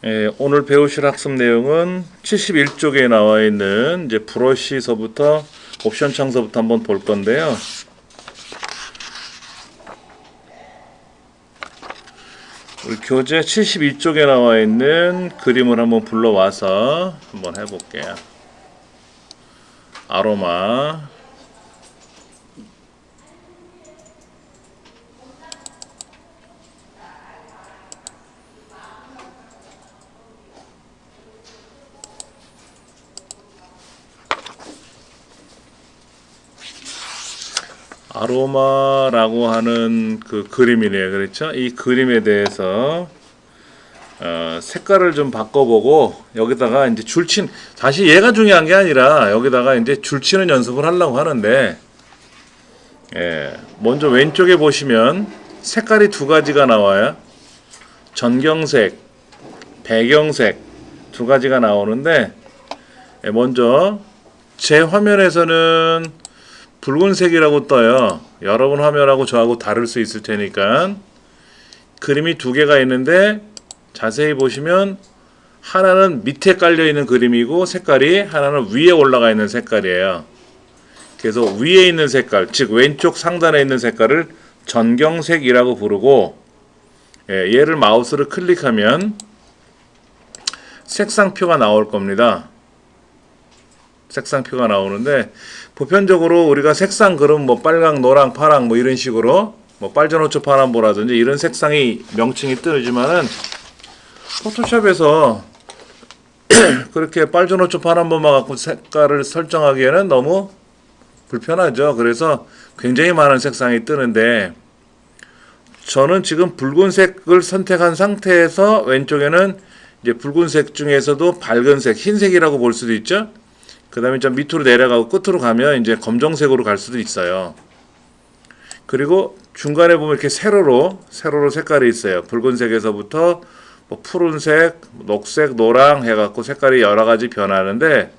오늘 배우실 학습 내용은 71쪽에 나와 있는 이제 브러쉬서부터 옵션 창서부터 한번 볼 건데요. 우리 교재 72쪽에 나와 있는 그림을 한번 불러와서 한번 해볼게요. 아로마, 아로마라고 하는 그 그림이네요. 그렇죠? 이 그림에 대해서 색깔을 좀 바꿔보고 여기다가 이제 줄친, 사실 얘가 중요한 게 아니라 여기다가 이제 줄치는 연습을 하려고 하는데, 먼저 왼쪽에 보시면 색깔이 두 가지가 나와요. 전경색, 배경색 두 가지가 나오는데, 먼저 제 화면에서는 붉은색이라고 떠요. 여러분 화면하고 저하고 다를 수 있을 테니까. 그림이 두 개가 있는데 자세히 보시면 하나는 밑에 깔려 있는 그림이고 색깔이 하나는 위에 올라가 있는 색깔이에요. 그래서 위에 있는 색깔, 즉 왼쪽 상단에 있는 색깔을 전경색이라고 부르고, 얘를 마우스를 클릭하면 색상표가 나올 겁니다. 색상표가 나오는데, 보편적으로 우리가 색상 그럼 뭐 빨강, 노랑, 파랑 뭐 이런 식으로 뭐 빨주노초 파란보라든지 이런 색상이 명칭이 뜨지만은 포토샵에서 그렇게 빨주노초 파란보만 갖고 색깔을 설정하기에는 너무 불편하죠. 그래서 굉장히 많은 색상이 뜨는데, 저는 지금 붉은색을 선택한 상태에서 왼쪽에는 이제 붉은색 중에서도 밝은색, 흰색이라고 볼 수도 있죠. 그 다음에 좀 밑으로 내려가고 끝으로 가면 이제 검정색으로 갈 수도 있어요. 그리고 중간에 보면 이렇게 세로로 색깔이 있어요. 붉은색에서부터 뭐 푸른색, 녹색, 노랑 해갖고 색깔이 여러 가지 변하는데,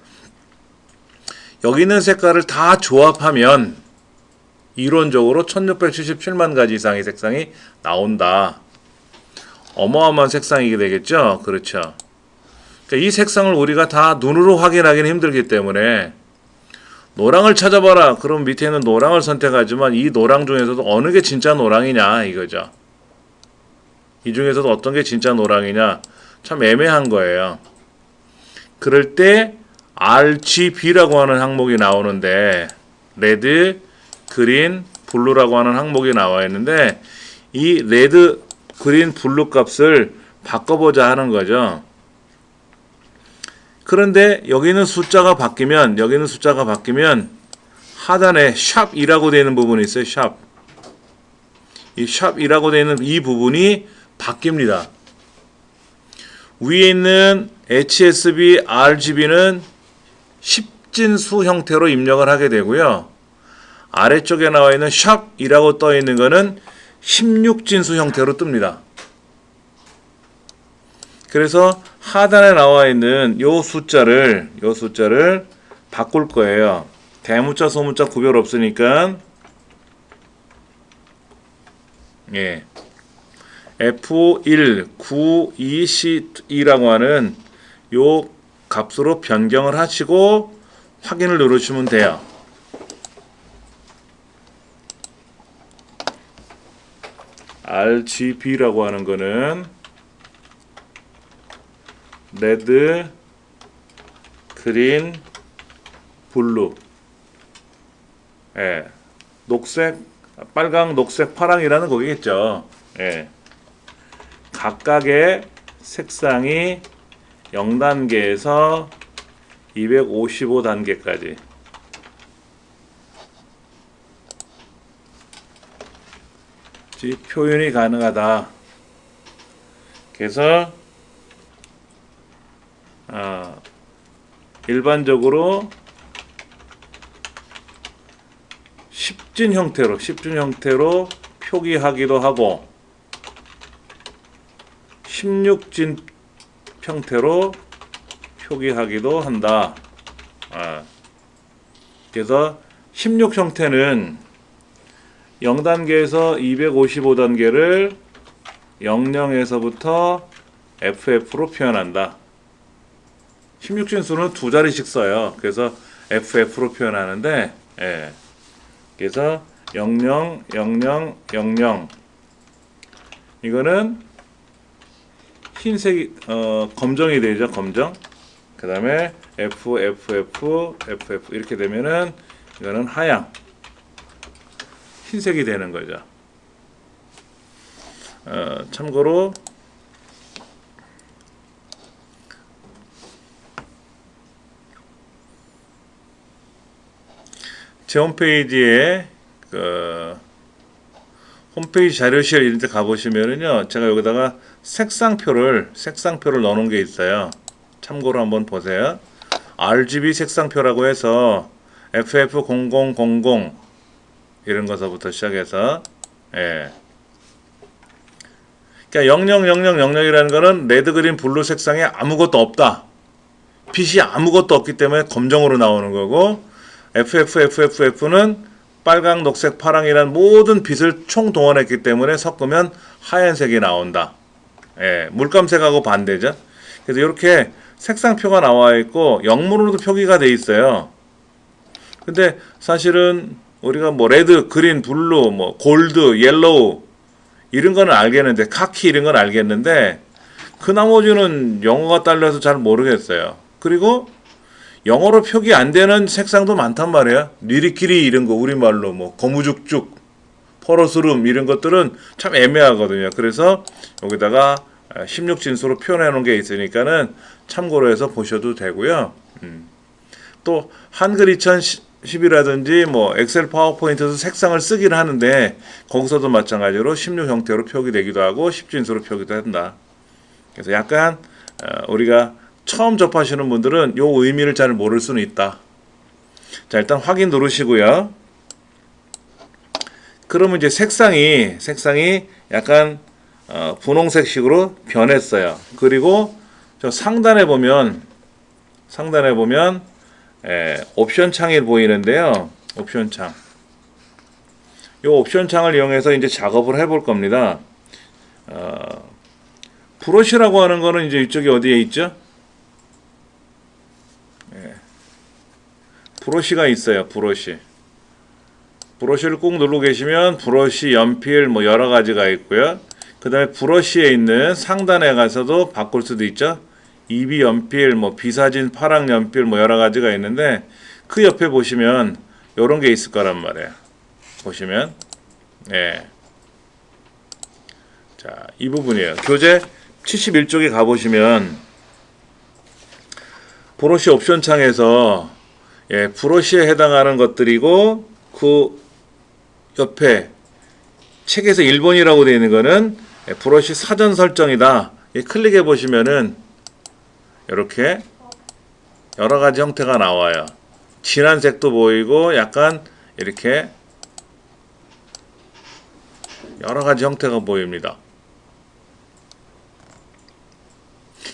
여기 있는 색깔을 다 조합하면 이론적으로 1677만 가지 이상의 색상이 나온다. 어마어마한 색상이게 되겠죠? 그렇죠. 이 색상을 우리가 다 눈으로 확인하기는 힘들기 때문에 노랑을 찾아봐라. 그럼 밑에는 노랑을 선택하지만 이 노랑 중에서도 어느 게 진짜 노랑이냐 이거죠. 이 중에서도 어떤 게 진짜 노랑이냐 참 애매한 거예요. 그럴 때 RGB라고 하는 항목이 나오는데, 레드, 그린, 블루라고 하는 항목이 나와 있는데, 이 레드, 그린, 블루 값을 바꿔보자 하는 거죠. 그런데 여기는 숫자가 바뀌면 하단에 샵2라고 되어 있는 부분이 있어요. 샵. 이 샵2라고 되어 있는 이 부분이 바뀝니다. 위에 있는 HSB, RGB는 10진수 형태로 입력을 하게 되고요. 아래쪽에 나와 있는 샵2라고 떠 있는 거는 16진수 형태로 뜹니다. 그래서 하단에 나와 있는 요 숫자를 바꿀 거예요. 대문자, 소문자 구별 없으니까, F192C2라고 하는 요 값으로 변경을 하시고 확인을 누르시면 돼요. RGB라고 하는 거는 레드, 그린, 블루, 녹색, 빨강, 녹색, 파랑이라는 거겠죠. 각각의 색상이 0단계에서 255단계까지 표현이 가능하다. 그래서 일반적으로 10진 형태로 표기하기도 하고 16진 형태로 표기하기도 한다. 그래서 16 형태는 0단계에서 255단계를 00에서부터 FF로 표현한다. 16진수는 두 자리씩 써요. 그래서 FF로 표현하는데, 예. 그래서 00, 00, 00. 이거는 흰색이, 검정이 되죠, 검정. 그 다음에 F, F, F, F, F. 이렇게 되면은, 이거는 하양. 흰색이 되는 거죠. 참고로, 제 홈페이지에 홈페이지 자료실 이런 데 가보시면은요, 제가 여기다가 색상표를 넣어놓은 게 있어요. 참고로 한번 보세요. RGB 색상표라고 해서 FF0000 이런 것서부터 시작해서, 예. 그러니까 000000이라는 거는 레드, 그린, 블루 색상에 아무것도 없다. 빛이 아무것도 없기 때문에 검정으로 나오는 거고, FFFFF는 빨강, 녹색, 파랑이란 모든 빛을 총동원했기 때문에 섞으면 하얀색이 나온다. 예, 물감색하고 반대죠. 그래서 이렇게 색상표가 나와 있고 영문으로도 표기가 돼 있어요. 근데 사실은 우리가 뭐 레드, 그린, 블루, 뭐 골드, 옐로우 이런 거는 알겠는데, 카키 이런 건 알겠는데 그 나머지는 영어가 딸려서 잘 모르겠어요. 그리고 영어로 표기 안 되는 색상도 많단 말이야. 니리끼리 이런 거 우리말로 뭐 거무죽죽, 퍼러스룸 이런 것들은 참 애매하거든요. 그래서 여기다가 16진수로 표현해 놓은 게 있으니까는 참고로 해서 보셔도 되고요. 또 한글 2010이라든지 뭐 엑셀 파워포인트에서 색상을 쓰긴 하는데 거기서도 마찬가지로 16 형태로 표기되기도 하고 10진수로 표기도 한다. 그래서 약간 우리가 처음 접하시는 분들은 요 의미를 잘 모를 수는 있다. 자, 일단 확인 누르시고요. 그러면 이제 색상이 약간 분홍색식으로 변했어요. 그리고 저 상단에 보면 옵션 창이 보이는데요. 옵션 창. 요 옵션 창을 이용해서 이제 작업을 해볼 겁니다. 브러쉬라고 하는 거는 이제 이쪽에 어디에 있죠? 브러쉬가 있어요. 브러쉬를 꾹 누르고 계시면 브러쉬, 연필 뭐 여러 가지가 있고요. 그 다음에 브러쉬에 있는 상단에 가서도 바꿀 수도 있죠. 이비 연필, 뭐 비사진, 파랑 연필 뭐 여러 가지가 있는데 그 옆에 보시면 요런 게 있을 거란 말이에요. 보시면 예. 자, 이 부분이에요. 교재 71쪽에 가보시면 브러쉬 옵션 창에서 브러쉬에 해당하는 것들이고 그 옆에 책에서 1번이라고 되어 있는 거는 브러쉬 사전 설정이다. 클릭해 보시면은 이렇게 여러 가지 형태가 나와요. 진한 색도 보이고 약간 이렇게 여러 가지 형태가 보입니다.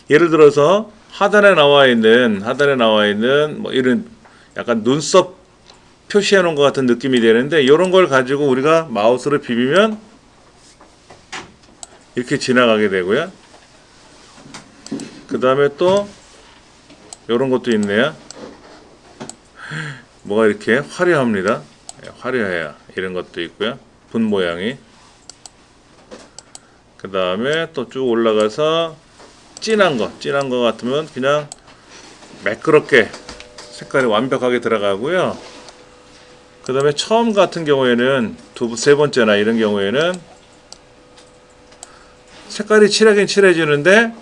예를 들어서 하단에 나와 있는 뭐 이런 약간 눈썹 표시해 놓은 것 같은 느낌이 되는데 이런 걸 가지고 우리가 마우스를 비비면 이렇게 지나가게 되고요. 그 다음에 또 이런 것도 있네요. 뭐가 이렇게 화려합니다. 화려해요. 이런 것도 있고요. 분 모양이. 그 다음에 또 쭉 올라가서 진한 거 같으면 그냥 매끄럽게 색깔이 완벽하게 들어가고요. 그 다음에 처음 같은 경우에는 세 번째나 이런 경우에는 색깔이 칠하긴 칠해지는데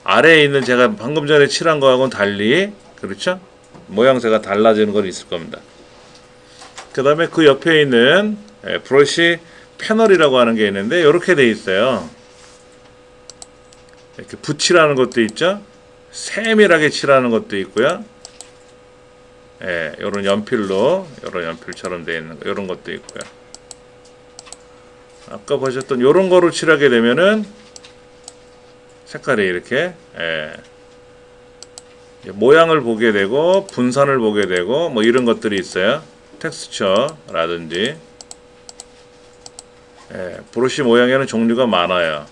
아래에 있는 제가 방금 전에 칠한 거하고는 달리, 그렇죠? 모양새가 달라지는 건 있을 겁니다. 그 다음에 그 옆에 있는 브러쉬 패널이라고 하는 게 있는데 이렇게 돼 있어요. 이렇게 붓칠하는 것도 있죠. 세밀하게 칠하는 것도 있고요. 요런 연필처럼 되어 있는 거, 요런 것도 있고요. 아까 보셨던 요런 거로 칠하게 되면은 색깔이 이렇게 모양을 보게 되고 분산을 보게 되고 뭐 이런 것들이 있어요. 텍스처라든지 브러쉬 모양에는 종류가 많아요.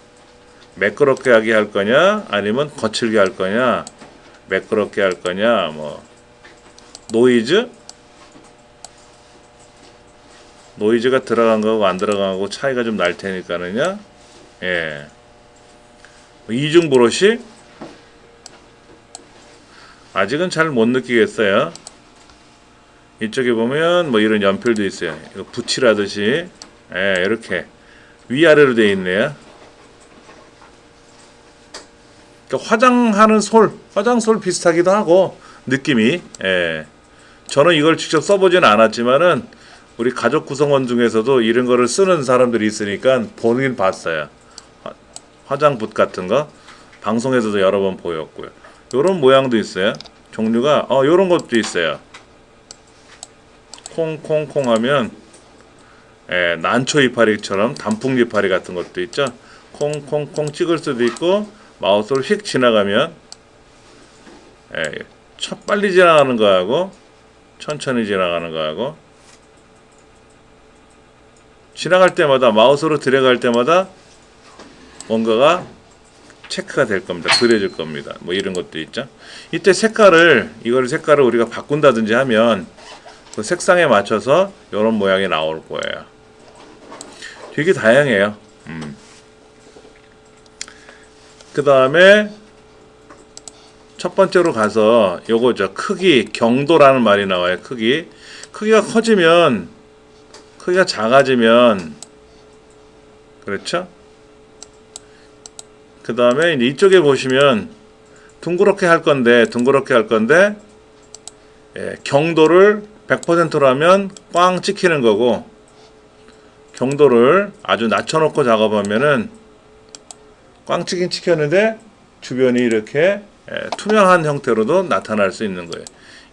매끄럽게 하게 할 거냐, 아니면 거칠게 할 거냐, 매끄럽게 할 거냐, 뭐 노이즈가 들어간 거하고 안 들어간 거하고 차이가 좀 날 테니까는요. 예. 이중 브러쉬 아직은 잘 못 느끼겠어요. 이쪽에 보면 뭐 이런 연필도 있어요. 이거 붙이라듯이 예, 이렇게 위아래로 되어 있네요. 그러니까 화장하는 화장솔 비슷하기도 하고 느낌이. 예. 저는 이걸 직접 써보진 않았지만은 우리 가족 구성원 중에서도 이런 거를 쓰는 사람들이 있으니까 보긴 봤어요. 화장붓 같은 거 방송에서도 여러 번 보였고요. 요런 모양도 있어요. 종류가 요런 것도 있어요. 콩콩콩 하면 난초 이파리처럼 단풍 이파리 같은 것도 있죠. 콩콩콩 찍을 수도 있고 마우스로 휙 지나가면 빨리 지나가는 거하고 천천히 지나가는 거하고 지나갈 때마다 마우스로 들어갈 때마다 뭔가가 체크가 될 겁니다. 그려질 겁니다. 뭐 이런 것도 있죠. 이때 색깔을 우리가 바꾼다든지 하면 그 색상에 맞춰서 이런 모양이 나올 거예요. 되게 다양해요. 그 다음에 첫 번째로 가서 요거죠. 크기, 경도라는 말이 나와요. 크기가 커지면, 크기가 작아지면, 그렇죠? 그 다음에 이쪽에 보시면 둥그렇게 할 건데 경도를 100%로 하면 꽝 찍히는 거고, 경도를 아주 낮춰놓고 작업하면은 꽝 찍긴 찍혔는데 주변이 이렇게 투명한 형태로도 나타날 수 있는 거예요.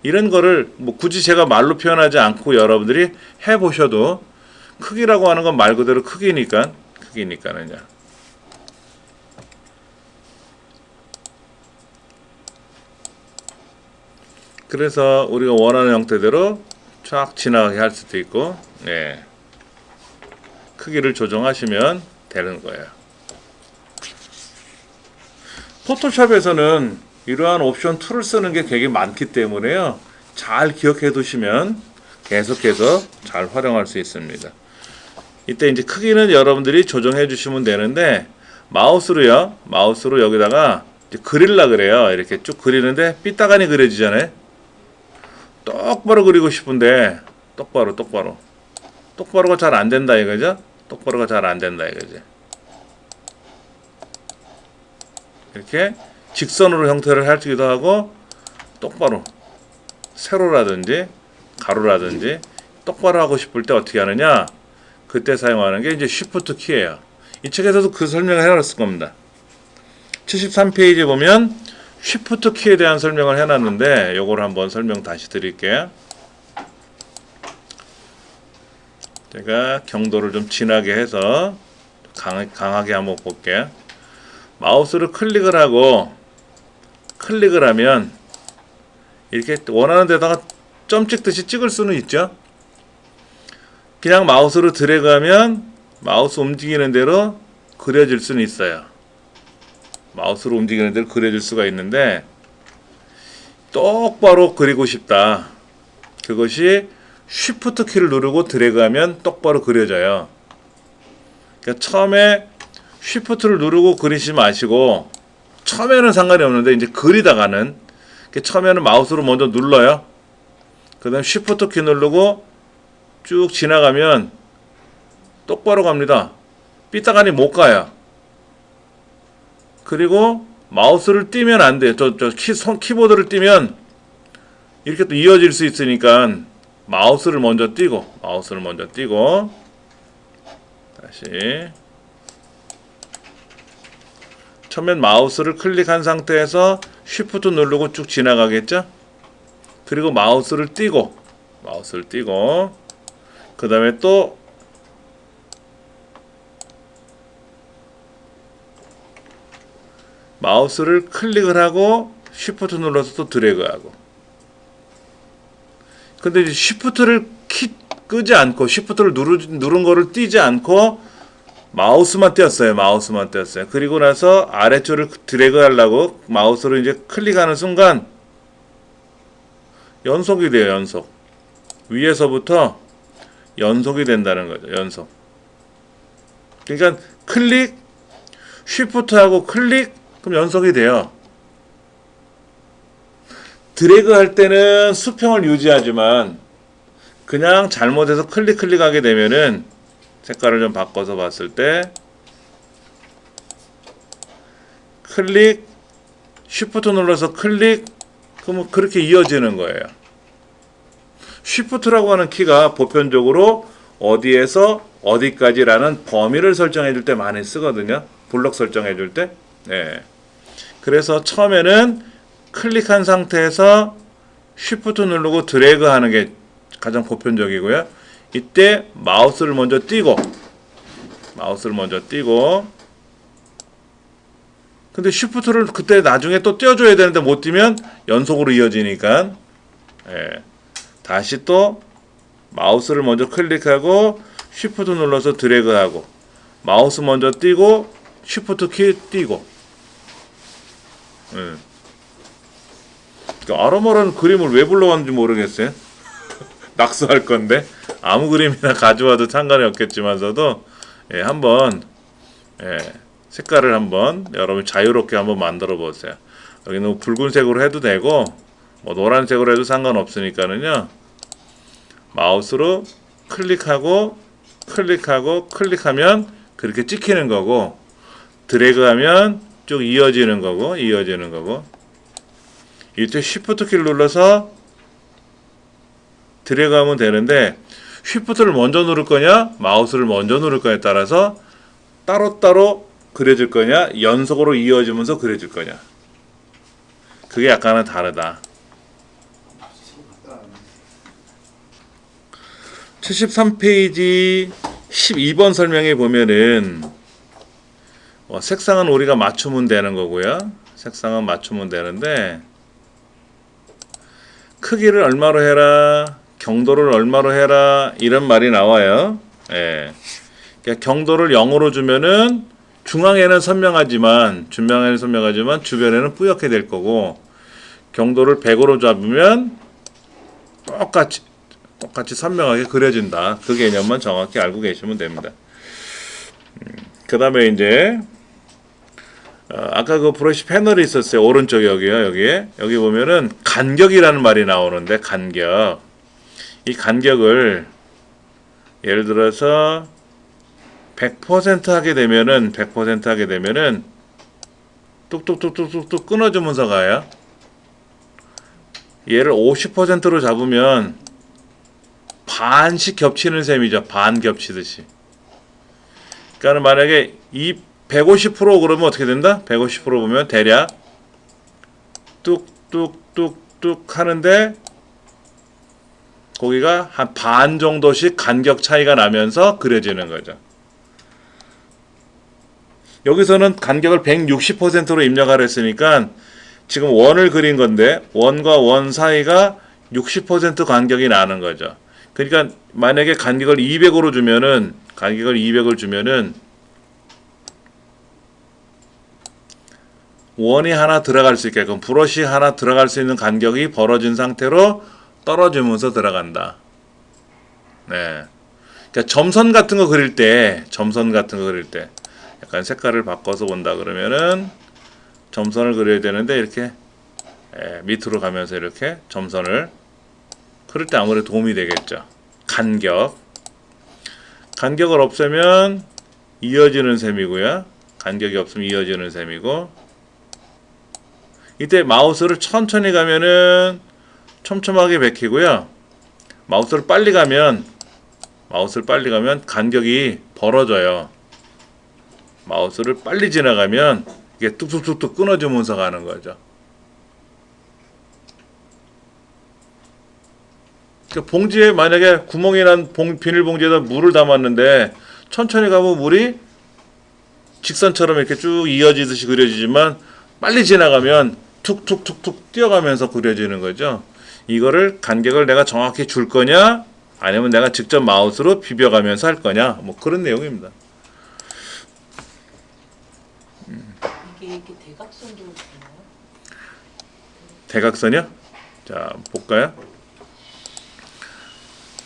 이런 거를 뭐 굳이 제가 말로 표현하지 않고 여러분들이 해보셔도 크기라고 하는 건 말 그대로 크기니까는요. 그래서 우리가 원하는 형태대로 쫙 지나가게 할 수도 있고, 크기를 조정하시면 되는 거예요. 포토샵에서는 이러한 옵션 툴을 쓰는 게 되게 많기 때문에요. 잘 기억해 두시면 계속해서 잘 활용할 수 있습니다. 이때 이제 크기는 여러분들이 조정해 주시면 되는데, 마우스로 여기다가 이제 그릴라 그래요. 이렇게 쭉 그리는데 삐딱하니 그려지잖아요. 똑바로 그리고 싶은데 똑바로가 잘 안 된다 이거죠. 똑바로가 잘 안 된다 이거죠. 이렇게 직선으로 형태를 하기도 하고, 똑바로 세로라든지 가로라든지 똑바로 하고 싶을 때 어떻게 하느냐, 그때 사용하는 게 이제 Shift 키예요. 이 책에서도 그 설명을 해놨을 겁니다. 73페이지 보면 Shift 키에 대한 설명을 해놨는데, 요걸 한번 설명 다시 드릴게요. 제가 경도를 좀 진하게 해서 강하게 한번 볼게요. 마우스를 클릭을 하면 이렇게 원하는 데다가 점 찍듯이 찍을 수는 있죠. 그냥 마우스로 드래그하면 마우스 움직이는 대로 그려질 수는 있어요. 마우스로 움직이는 대로 그려질 수가 있는데, 똑바로 그리고 싶다. 그것이 Shift 키를 누르고 드래그하면 똑바로 그려져요. 그러니까 처음에 Shift를 누르고 그리지 마시고, 처음에는 상관이 없는데 이제 그리다가는 처음에는 마우스로 먼저 눌러요. 그 다음 Shift 키 누르고 쭉 지나가면 똑바로 갑니다. 삐딱하니 못 가요. 그리고 마우스를 띄면 안 돼요. 키보드를 띄면 이렇게 또 이어질 수 있으니까 마우스를 먼저 띄고 다시 처음엔 마우스를 클릭한 상태에서 Shift 누르고 쭉 지나가겠죠? 그리고 마우스를 띄고 그 다음에 또 마우스를 클릭을 하고 Shift 눌러서 또 드래그하고. 근데 이제 Shift를 끄지 않고 Shift를 누른 거를 띄지 않고 마우스만 띄었어요. 마우스만 띄었어요. 그리고 나서 아래쪽을 드래그 하려고 마우스로 이제 클릭하는 순간 연속이 돼요. 연속. 위에서부터 연속이 된다는 거죠. 연속. 그러니까 클릭, 쉬프트하고 클릭, 그럼 연속이 돼요. 드래그 할 때는 수평을 유지하지만 그냥 잘못해서 클릭하게 되면은 색깔을 좀 바꿔서 봤을 때 클릭, 쉬프트 눌러서 클릭, 그러면 그렇게 이어지는 거예요. 쉬프트라고 하는 키가 보편적으로 어디에서 어디까지라는 범위를 설정해 줄 때 많이 쓰거든요. 블록 설정해 줄 때. 네. 그래서 처음에는 클릭한 상태에서 쉬프트 누르고 드래그 하는 게 가장 보편적이고요. 이때 마우스를 먼저 띄고 근데 쉬프트를 그때 나중에 또 띄워줘야 되는데 못 띄면 연속으로 이어지니까 예. 다시 또 마우스를 먼저 클릭하고 쉬프트 눌러서 드래그하고 마우스 먼저 띄고 쉬프트 키 띄고 예. 아로마라는 그림을 왜 불러왔는지 모르겠어요. 낙서할 건데 아무 그림이나 가져와도 상관이 없겠지만서도 예, 한번 예, 색깔을 한번 여러분 자유롭게 한번 만들어 보세요. 여기는 붉은색으로 해도 되고 뭐 노란색으로 해도 상관없으니까는요. 마우스로 클릭하고 클릭하면 그렇게 찍히는 거고 드래그하면 쭉 이어지는 거고 이때 쉬프트 키를 눌러서 드래그하면 되는데 쉬프트를 먼저 누를 거냐 마우스를 먼저 누를 거냐에 따라서 따로따로 그려질 거냐 연속으로 이어지면서 그려질 거냐 그게 약간은 다르다. 73페이지 12번 설명에 보면은 색상은 우리가 맞추면 되는 거고요. 색상은 맞추면 되는데 크기를 얼마로 해라 경도를 얼마로 해라 이런 말이 나와요. 예. 그러니까 경도를 0으로 주면은 중앙에는 선명하지만 주변에는 뿌옇게 될 거고 경도를 100으로 잡으면 똑같이 선명하게 그려진다. 그 개념만 정확히 알고 계시면 됩니다. 그 다음에 이제 아까 그 브러쉬 패널이 있었어요. 오른쪽 여기요. 여기 보면은 간격이라는 말이 나오는데 간격. 이 간격을 예를 들어서 100% 하게 되면은 뚝뚝뚝뚝뚝 끊어주면서 가요. 얘를 50%로 잡으면 반씩 겹치는 셈이죠. 반 겹치듯이. 그러니까 만약에 이 150% 그러면 어떻게 된다? 150% 보면 대략 뚝뚝뚝뚝 하는데 거기가 한 반 정도씩 간격 차이가 나면서 그려지는 거죠. 여기서는 간격을 160%로 입력하려 했으니까 지금 원을 그린 건데 원과 원 사이가 60% 간격이 나는 거죠. 그러니까 만약에 간격을 200으로 주면은 원이 하나 들어갈 수 있게끔 브러쉬 하나 들어갈 수 있는 간격이 벌어진 상태로 떨어지면서 들어간다. 네. 그러니까 점선 같은 거 그릴 때 약간 색깔을 바꿔서 본다 그러면은 점선을 그려야 되는데 이렇게 밑으로 가면서 이렇게 점선을 그럴 때 아무래도 도움이 되겠죠. 간격을 없애면 이어지는 셈이고요. 간격이 없으면 이어지는 셈이고 이때 마우스를 천천히 가면은 촘촘하게 베끼고요. 마우스를 빨리 가면 간격이 벌어져요. 마우스를 빨리 지나가면 이게 뚝뚝뚝뚝 끊어지면서 가는 거죠. 봉지에 만약에 구멍이 난 비닐봉지에다 물을 담았는데 천천히 가면 물이 직선처럼 이렇게 쭉 이어지듯이 그려지지만 빨리 지나가면 툭툭툭툭 뛰어가면서 그려지는 거죠. 이거를 간격을 내가 정확히 줄 거냐 아니면 내가 직접 마우스로 비벼가면서 할 거냐 뭐 그런 내용입니다. 뒤에 이렇게 대각선도 있나요? 대각선이요? 자, 볼까요?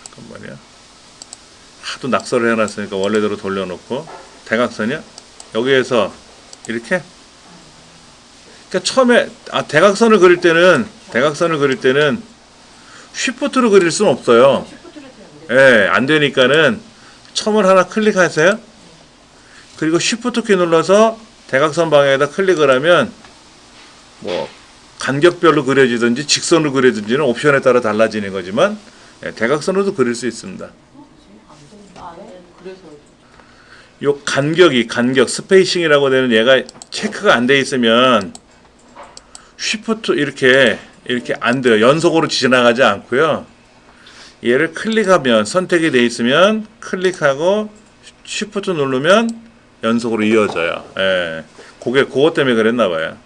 잠깐만요. 하도 낙서를 해놨으니까 원래대로 돌려놓고 대각선이요? 여기에서 이렇게. 그러니까 처음에 대각선을 그릴 때는 쉬프트로 그릴 수는 없어요. 쉬프트를 해야 예, 안 되니까는 첨을 하나 클릭하세요. 그리고 쉬프트 키 눌러서 대각선 방향에다 클릭을 하면 뭐 간격별로 그려지든지 직선으로 그려지든지는 옵션에 따라 달라지는 거지만 예, 대각선으로도 그릴 수 있습니다. 아, 네. 그래서 요 간격 스페이싱이라고 되는 얘가 체크가 안 돼 있으면 쉬프트 이렇게 안 돼요. 연속으로 지나가지 않고요. 얘를 클릭하면 선택이 돼 있으면 클릭하고 쉬프트 누르면 연속으로 이어져요. 예. 그것 때문에 그랬나 봐요.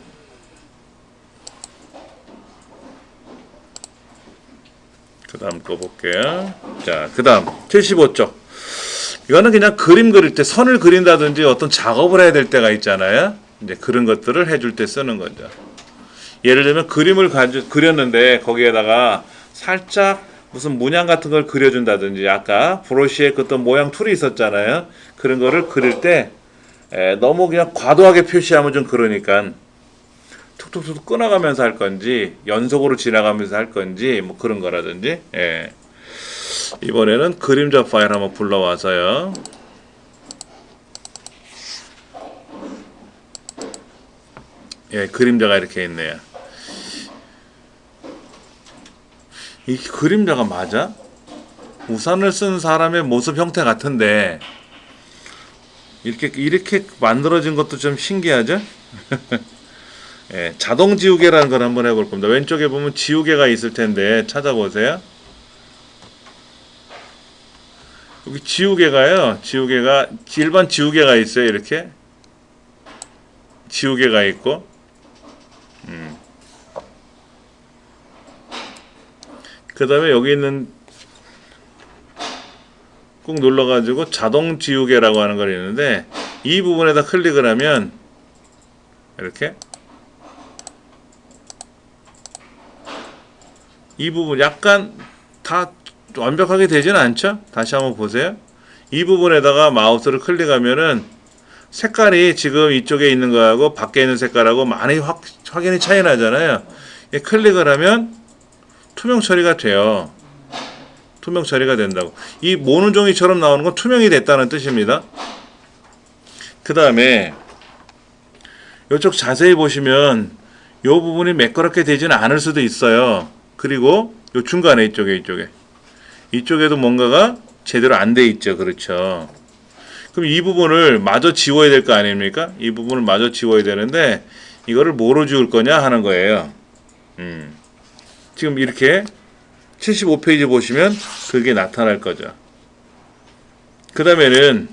그 다음 거 볼게요. 자, 그 다음 75쪽. 이거는 그냥 그림 그릴 때 선을 그린다든지 어떤 작업을 해야 될 때가 있잖아요. 이제 그런 것들을 해줄 때 쓰는 거죠. 예를 들면 그림을 그렸는데 거기에다가 살짝 무슨 문양 같은 걸 그려준다든지 아까 브러쉬에 그 어떤 모양 툴이 있었잖아요. 그런 거를 그릴 때 너무 그냥 과도하게 표시하면 좀 그러니까 툭툭툭 끊어가면서 할 건지 연속으로 지나가면서 할 건지 뭐 그런 거라든지. 예. 이번에는 그림자 파일 한번 불러와서요. 예, 그림자가 이렇게 있네요. 이 그림자가 맞아? 우산을 쓴 사람의 모습 형태 같은데 이렇게 만들어진 것도 좀 신기하죠? 예, 자동 지우개라는 걸 한번 해볼 겁니다. 왼쪽에 보면 지우개가 있을 텐데 찾아보세요. 여기 지우개가 일반 지우개가 있어요. 이렇게 지우개가 있고 그 다음에 여기 있는 꾹 눌러가지고 자동 지우개라고 하는 걸 있는데 이 부분에다 클릭을 하면 이렇게 이 부분 약간 다 완벽하게 되지는 않죠? 다시 한번 보세요. 이 부분에다가 마우스를 클릭하면은 색깔이 지금 이쪽에 있는 거하고 밖에 있는 색깔하고 많이 확연히 차이 나잖아요. 클릭을 하면 투명 처리가 돼요. 투명 처리가 된다고. 이 모는 종이처럼 나오는 건 투명이 됐다는 뜻입니다. 그 다음에 이쪽 자세히 보시면 이 부분이 매끄럽게 되지는 않을 수도 있어요. 그리고 이 중간에 이쪽에도 뭔가가 제대로 안 돼 있죠. 그렇죠. 그럼 이 부분을 마저 지워야 될 거 아닙니까? 이 부분을 마저 지워야 되는데 이거를 뭐로 지울 거냐 하는 거예요. 지금 이렇게 75페이지 보시면 그게 나타날 거죠. 그 다음에는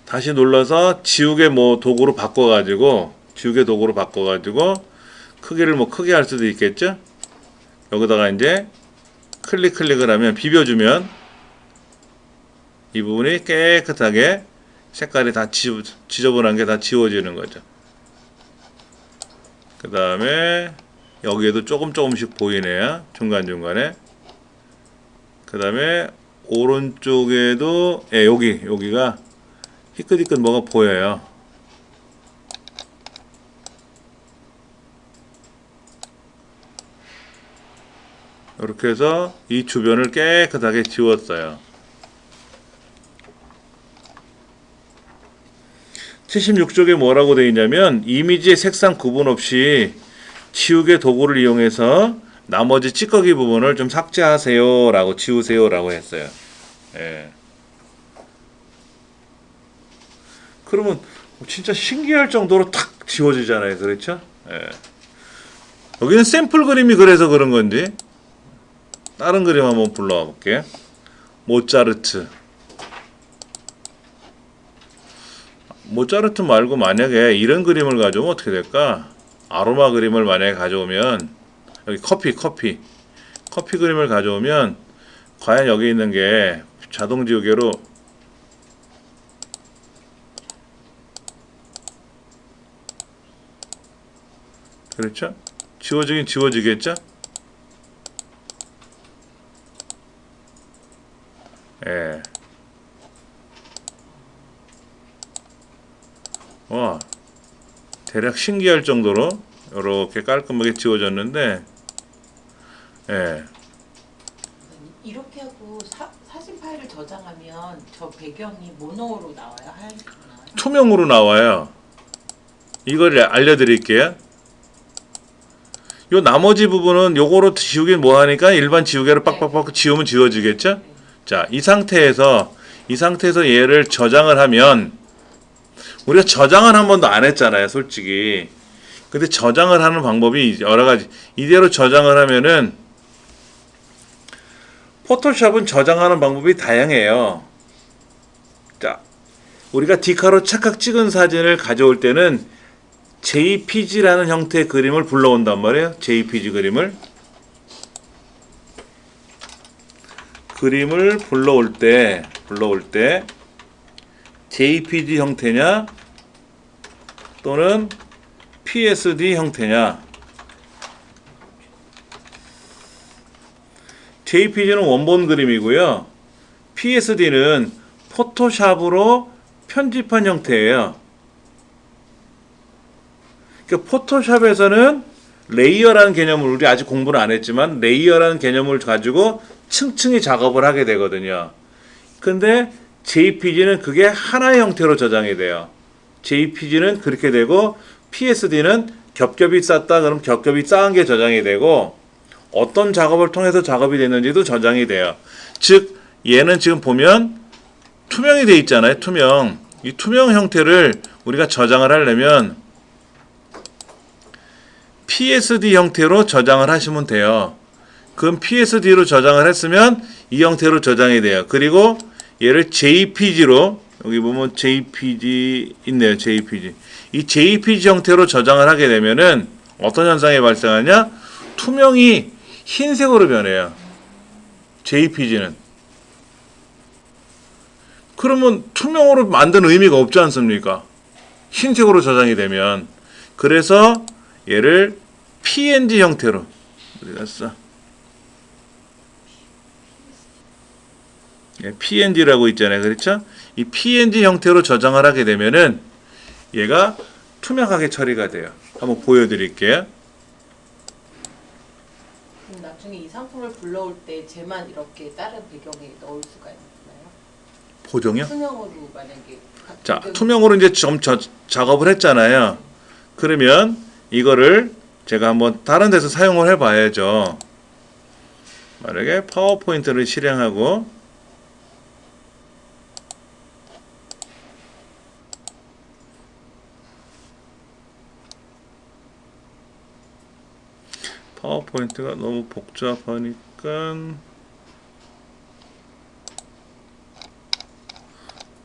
다시 눌러서 지우개 도구로 바꿔가지고 크기를 크게 할 수도 있겠죠. 여기다가 이제 클릭을 하면 비벼주면 이 부분이 깨끗하게 색깔이 다 지저분한 게 다 지워지는 거죠. 그 다음에 여기에도 조금씩 보이네요. 중간중간에. 그 다음에 오른쪽에도 여기가 희끗희끗 뭐가 보여요. 이렇게 해서 이 주변을 깨끗하게 지웠어요. 76쪽에 뭐라고 되어 있냐면 이미지의 색상 구분 없이 지우개 도구를 이용해서 나머지 찌꺼기 부분을 좀 삭제하세요 라고 지우세요 라고 했어요. 예. 그러면 진짜 신기할 정도로 탁 지워지잖아요. 그렇죠? 예. 여기는 샘플 그림이 그래서 그런 건지 다른 그림 한번 불러와 볼게요. 모차르트 말고 만약에 이런 그림을 가져오면 어떻게 될까? 아로마 그림을 만약에 가져오면 여기 커피 그림을 가져오면 과연 여기 있는 게 자동 지우개로 그렇죠? 지워지긴 지워지겠죠? 예. 와, 대략 신기할 정도로 이렇게 깔끔하게 지워졌는데, 예. 이렇게 하고 사진 파일을 저장하면 저 배경이 모노로 나와요? 하얀색으로 나와요? 투명으로 나와요. 이걸 알려드릴게요. 요 나머지 부분은 요거로 지우긴 뭐하니까 일반 지우개로 빡빡빡 지우면 지워지겠죠? 네. 자, 이 상태에서 얘를 저장을 하면, 우리가 저장을 한 번도 안 했잖아요, 솔직히. 근데 저장을 하는 방법이 여러 가지. 이대로 저장을 하면은, 포토샵은 저장하는 방법이 다양해요. 자, 우리가 디카로 착각 찍은 사진을 가져올 때는 JPG라는 형태의 그림을 불러온단 말이에요. JPG 그림을 불러올 때 JPG 형태냐 또는 PSD 형태냐. JPG는 원본 그림이고요. PSD는 포토샵으로 편집한 형태예요. 그러니까 포토샵에서는 레이어라는 개념을, 우리 아직 공부를 안 했지만 레이어라는 개념을 가지고 층층이 작업을 하게 되거든요. 근데 JPG는 그게 하나의 형태로 저장이 돼요. JPG는 그렇게 되고 PSD는 겹겹이 쌓다 그럼 겹겹이 쌓은 게 저장이 되고 어떤 작업을 통해서 작업이 됐는지도 저장이 돼요. 즉 얘는 지금 보면 투명이 돼 있잖아요. 투명. 이 투명 형태를 우리가 저장을 하려면 PSD 형태로 저장을 하시면 돼요. 그럼 PSD로 저장을 했으면 이 형태로 저장이 돼요. 그리고 얘를 JPG로, 여기 보면 JPG 있네요. JPG. 이 JPG 형태로 저장을 하게 되면은 어떤 현상이 발생하냐? 투명이 흰색으로 변해요. JPG는. 그러면 투명으로 만든 의미가 없지 않습니까? 흰색으로 저장이 되면. 그래서 얘를 PNG 형태로, 어디 갔어? PNG라고 있잖아요. 그렇죠? 이 PNG 형태로 저장을 하게 되면은 얘가 투명하게 처리가 돼요. 한번 보여드릴게요. 그럼 나중에 이 상품을 불러올 때 쟤만 이렇게 다른 배경에 넣을 수가 있나요? 보정이요? 투명으로 만약에 자, 투명으로 이제 좀 작업을 했잖아요. 그러면 이거를 제가 한번 다른 데서 사용을 해봐야죠. 만약에 파워포인트를 실행하고 파워포인트가 너무 복잡하니까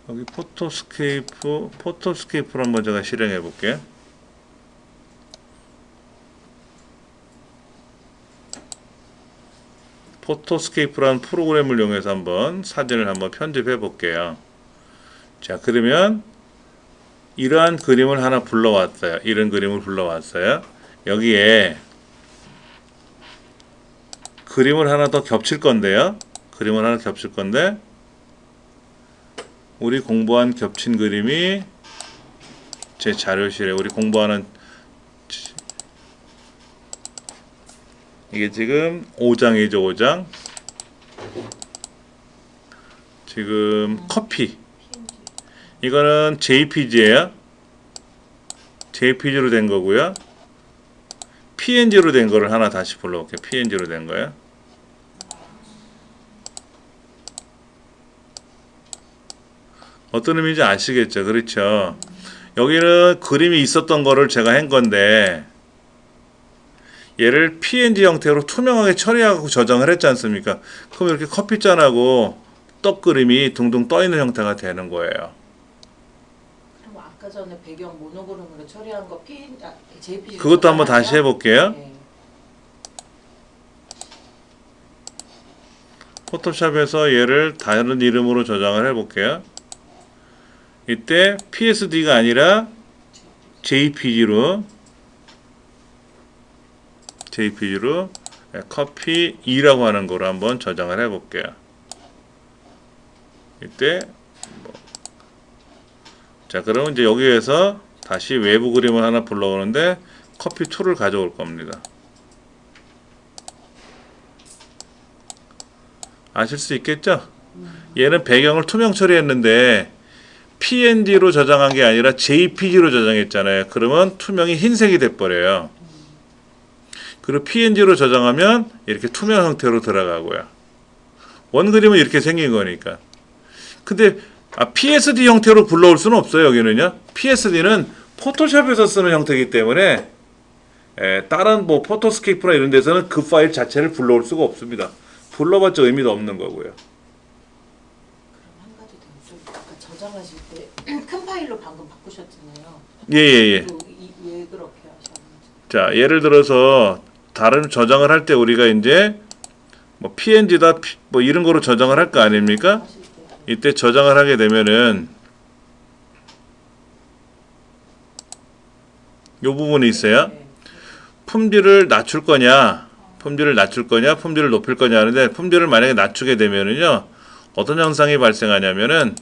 여기 포토스케이프를 한번 제가 실행해 볼게요. 포토스케이프라는 프로그램을 이용해서 한번 사진을 한번 편집해 볼게요. 자, 그러면 이러한 그림을 하나 불러왔어요. 이런 그림을 불러왔어요. 여기에 그림을 하나 더 겹칠 건데요. 그림을 하나 겹칠 건데 우리 공부한 겹친 그림이 제 자료실에 우리 공부하는 이게 지금 5장이죠. 5장. 지금 커피. 이거는 JPG예요. JPG로 된 거고요. PNG로 된 거를 하나 다시 불러볼게요. PNG로 된 거예요. 어떤 의미인지 아시겠죠? 그렇죠? 여기는 그림이 있었던 거를 제가 한 건데 얘를 PNG 형태로 투명하게 처리하고 저장을 했지 않습니까? 그럼 이렇게 커피잔하고 떡 그림이 둥둥 떠 있는 형태가 되는 거예요. 그럼 아까 전에 배경 모노그램으로 처리한 거 JPG 그것도 한번 다시 해볼게요. 네. 포토샵에서 얘를 다른 이름으로 저장을 해볼게요. 이때 PSD가 아니라 JPG로 JPG로 커피 2라고 하는 거로 한번 저장을 해 볼게요. 이때 자, 그러면 이제 여기에서 다시 외부 그림을 하나 불러오는데 커피 2를 가져올 겁니다. 아실 수 있겠죠? 얘는 배경을 투명 처리했는데 PNG로 저장한 게 아니라 JPG로 저장했잖아요. 그러면 투명이 흰색이 돼버려요. 그리고 PNG로 저장하면 이렇게 투명 형태로 들어가고요. 원그림은 이렇게 생긴 거니까. 근데 PSD 형태로 불러올 수는 없어요. 여기는요. PSD는 포토샵에서 쓰는 형태이기 때문에 다른 뭐 포토스케이프나 이런 데서는 그 파일 자체를 불러올 수가 없습니다. 불러봤자 의미도 없는 거고요. 그럼 한 가지 더 아까 저장하실 때 큰 파일로 방금 바꾸셨잖아요. 예. 왜 그렇게 하셨는지. 자, 예를 들어서 다른 저장을 할 때 우리가 이제 뭐 PNG다 뭐 이런 거로 저장을 할 거 아닙니까? 하실 때 이때 저장을 하게 되면은 요 부분이 있어요. 네. 품질을 낮출 거냐, 품질을 높일 거냐 하는데 품질을 만약에 낮추게 되면은요 어떤 현상이 발생하냐면은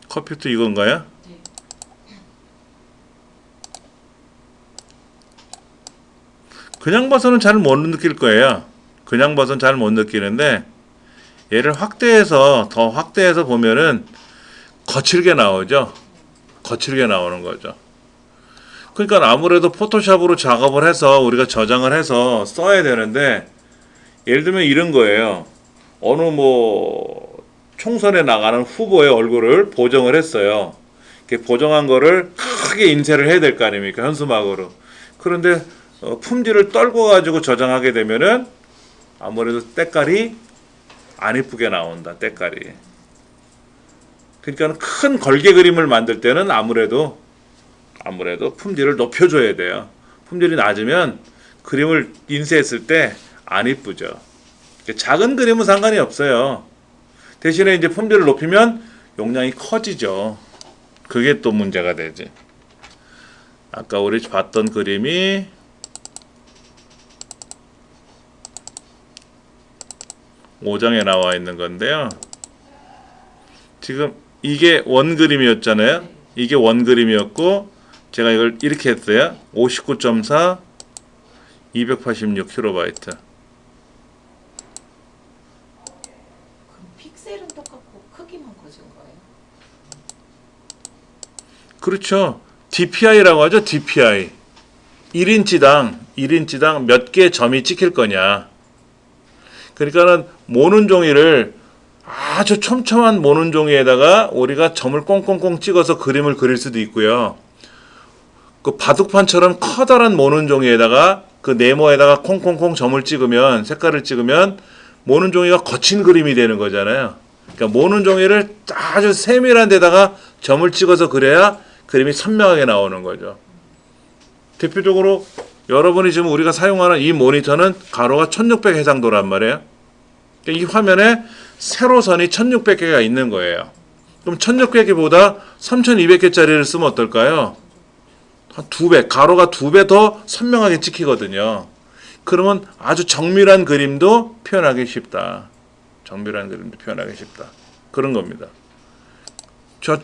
컴퓨터 이건가요? 네. 그냥 봐서는 잘 못 느낄 거예요. 그냥 봐서는 잘 못 느끼는데 얘를 더 확대해서 보면은 거칠게 나오죠. 거칠게 나오는 거죠. 그러니까 아무래도 포토샵으로 작업을 해서 우리가 저장을 해서 써야 되는데 예를 들면 이런 거예요. 어느 뭐 총선에 나가는 후보의 얼굴을 보정을 했어요. 이렇게 보정한 거를 크게 인쇄를 해야 될 거 아닙니까? 현수막으로. 그런데 품질을 떨고 가지고 저장하게 되면은 아무래도 때깔이 안 이쁘게 나온다. 때깔이. 그러니까 큰 걸개 그림을 만들 때는 아무래도 품질을 높여줘야 돼요. 품질이 낮으면 그림을 인쇄했을 때 안 이쁘죠. 작은 그림은 상관이 없어요. 대신에 이제 품질을 높이면 용량이 커지죠. 그게 또 문제가 되지. 아까 우리 봤던 그림이 5장에 나와 있는 건데요. 지금 이게 원그림이었잖아요. 이게 원그림이었고 제가 이걸 이렇게 했어요. 59.4 286KB. 그럼 픽셀은 똑같고 크기만 커진 거예요? 그렇죠. DPI라고 하죠. DPI. 1인치당 몇 개 점이 찍힐 거냐. 그러니까는 모는 종이를 아주 촘촘한 모는 종이에다가 우리가 점을 꽁꽁꽁 찍어서 그림을 그릴 수도 있고요. 그 바둑판처럼 커다란 모는 종이에다가 그 네모에다가 콩콩콩 점을 찍으면 색깔을 찍으면 모는 종이가 거친 그림이 되는 거잖아요. 그러니까 모는 종이를 아주 세밀한 데다가 점을 찍어서 그려야 그림이 선명하게 나오는 거죠. 대표적으로 여러분이 지금 우리가 사용하는 이 모니터는 가로가 1600 해상도란 말이에요. 이 화면에 세로선이 1600개가 있는 거예요. 그럼 1600개보다 3200개짜리를 쓰면 어떨까요? 한 2배, 가로가 2배 더 선명하게 찍히거든요. 그러면 아주 정밀한 그림도 표현하기 쉽다. 정밀한 그림도 표현하기 쉽다. 그런 겁니다.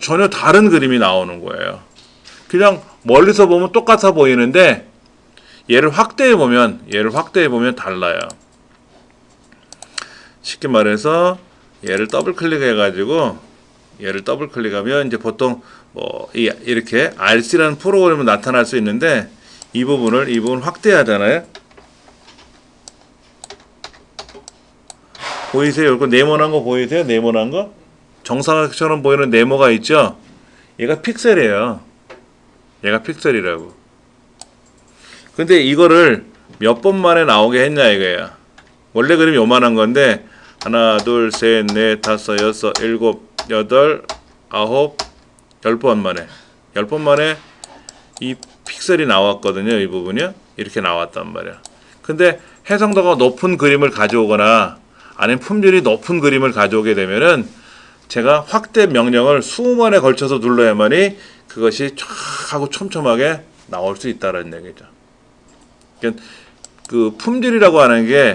전혀 다른 그림이 나오는 거예요. 그냥 멀리서 보면 똑같아 보이는데 얘를 확대해 보면 달라요. 쉽게 말해서 얘를 더블 클릭해 가지고 얘를 더블 클릭하면 이제 보통 뭐 이렇게 RC라는 프로그램은 나타날 수 있는데 이 부분 확대하잖아요. 보이세요? 이거 네모난 거 보이세요? 네모난 거? 정사각처럼 보이는 네모가 있죠? 얘가 픽셀이에요. 얘가 픽셀이라고. 근데 이거를 몇 번 만에 나오게 했냐 이거예요. 원래 그림이 요만한 건데 하나, 둘, 셋, 넷, 다섯, 여섯, 일곱, 여덟, 아홉, 10번 만에 10번 만에 이 픽셀이 나왔거든요. 이 부분이요. 이렇게 나왔단 말이야. 근데 해상도가 높은 그림을 가져오거나 아니면 품질이 높은 그림을 가져오게 되면은 제가 확대 명령을 20번에 걸쳐서 눌러야만이 그것이 쫙 하고 촘촘하게 나올 수 있다는 얘기죠. 그러니까 그 품질이라고 하는 게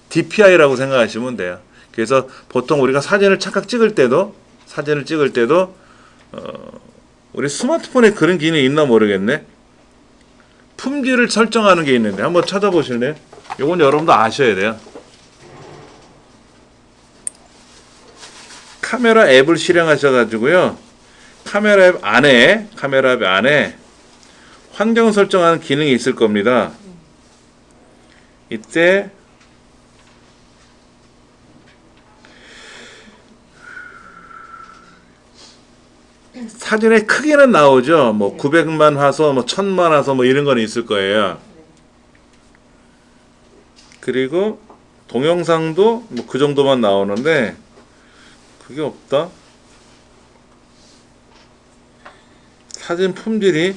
DPI라고 생각하시면 돼요. 그래서 보통 우리가 사진을 착각 찍을 때도 우리 스마트폰에 그런 기능이 있나 모르겠네. 품질을 설정하는 게 있는데 한번 찾아보실래요? 이건 여러분도 아셔야 돼요. 카메라 앱을 실행하셔가지고요. 카메라 앱 안에 환경 설정하는 기능이 있을 겁니다. 이때 사진의 크기는 나오죠. 뭐 900만 화소, 뭐 1000만 화소 뭐 이런 건 있을 거예요. 그리고 동영상도 뭐 그 정도만 나오는데 그게 없다. 사진 품질이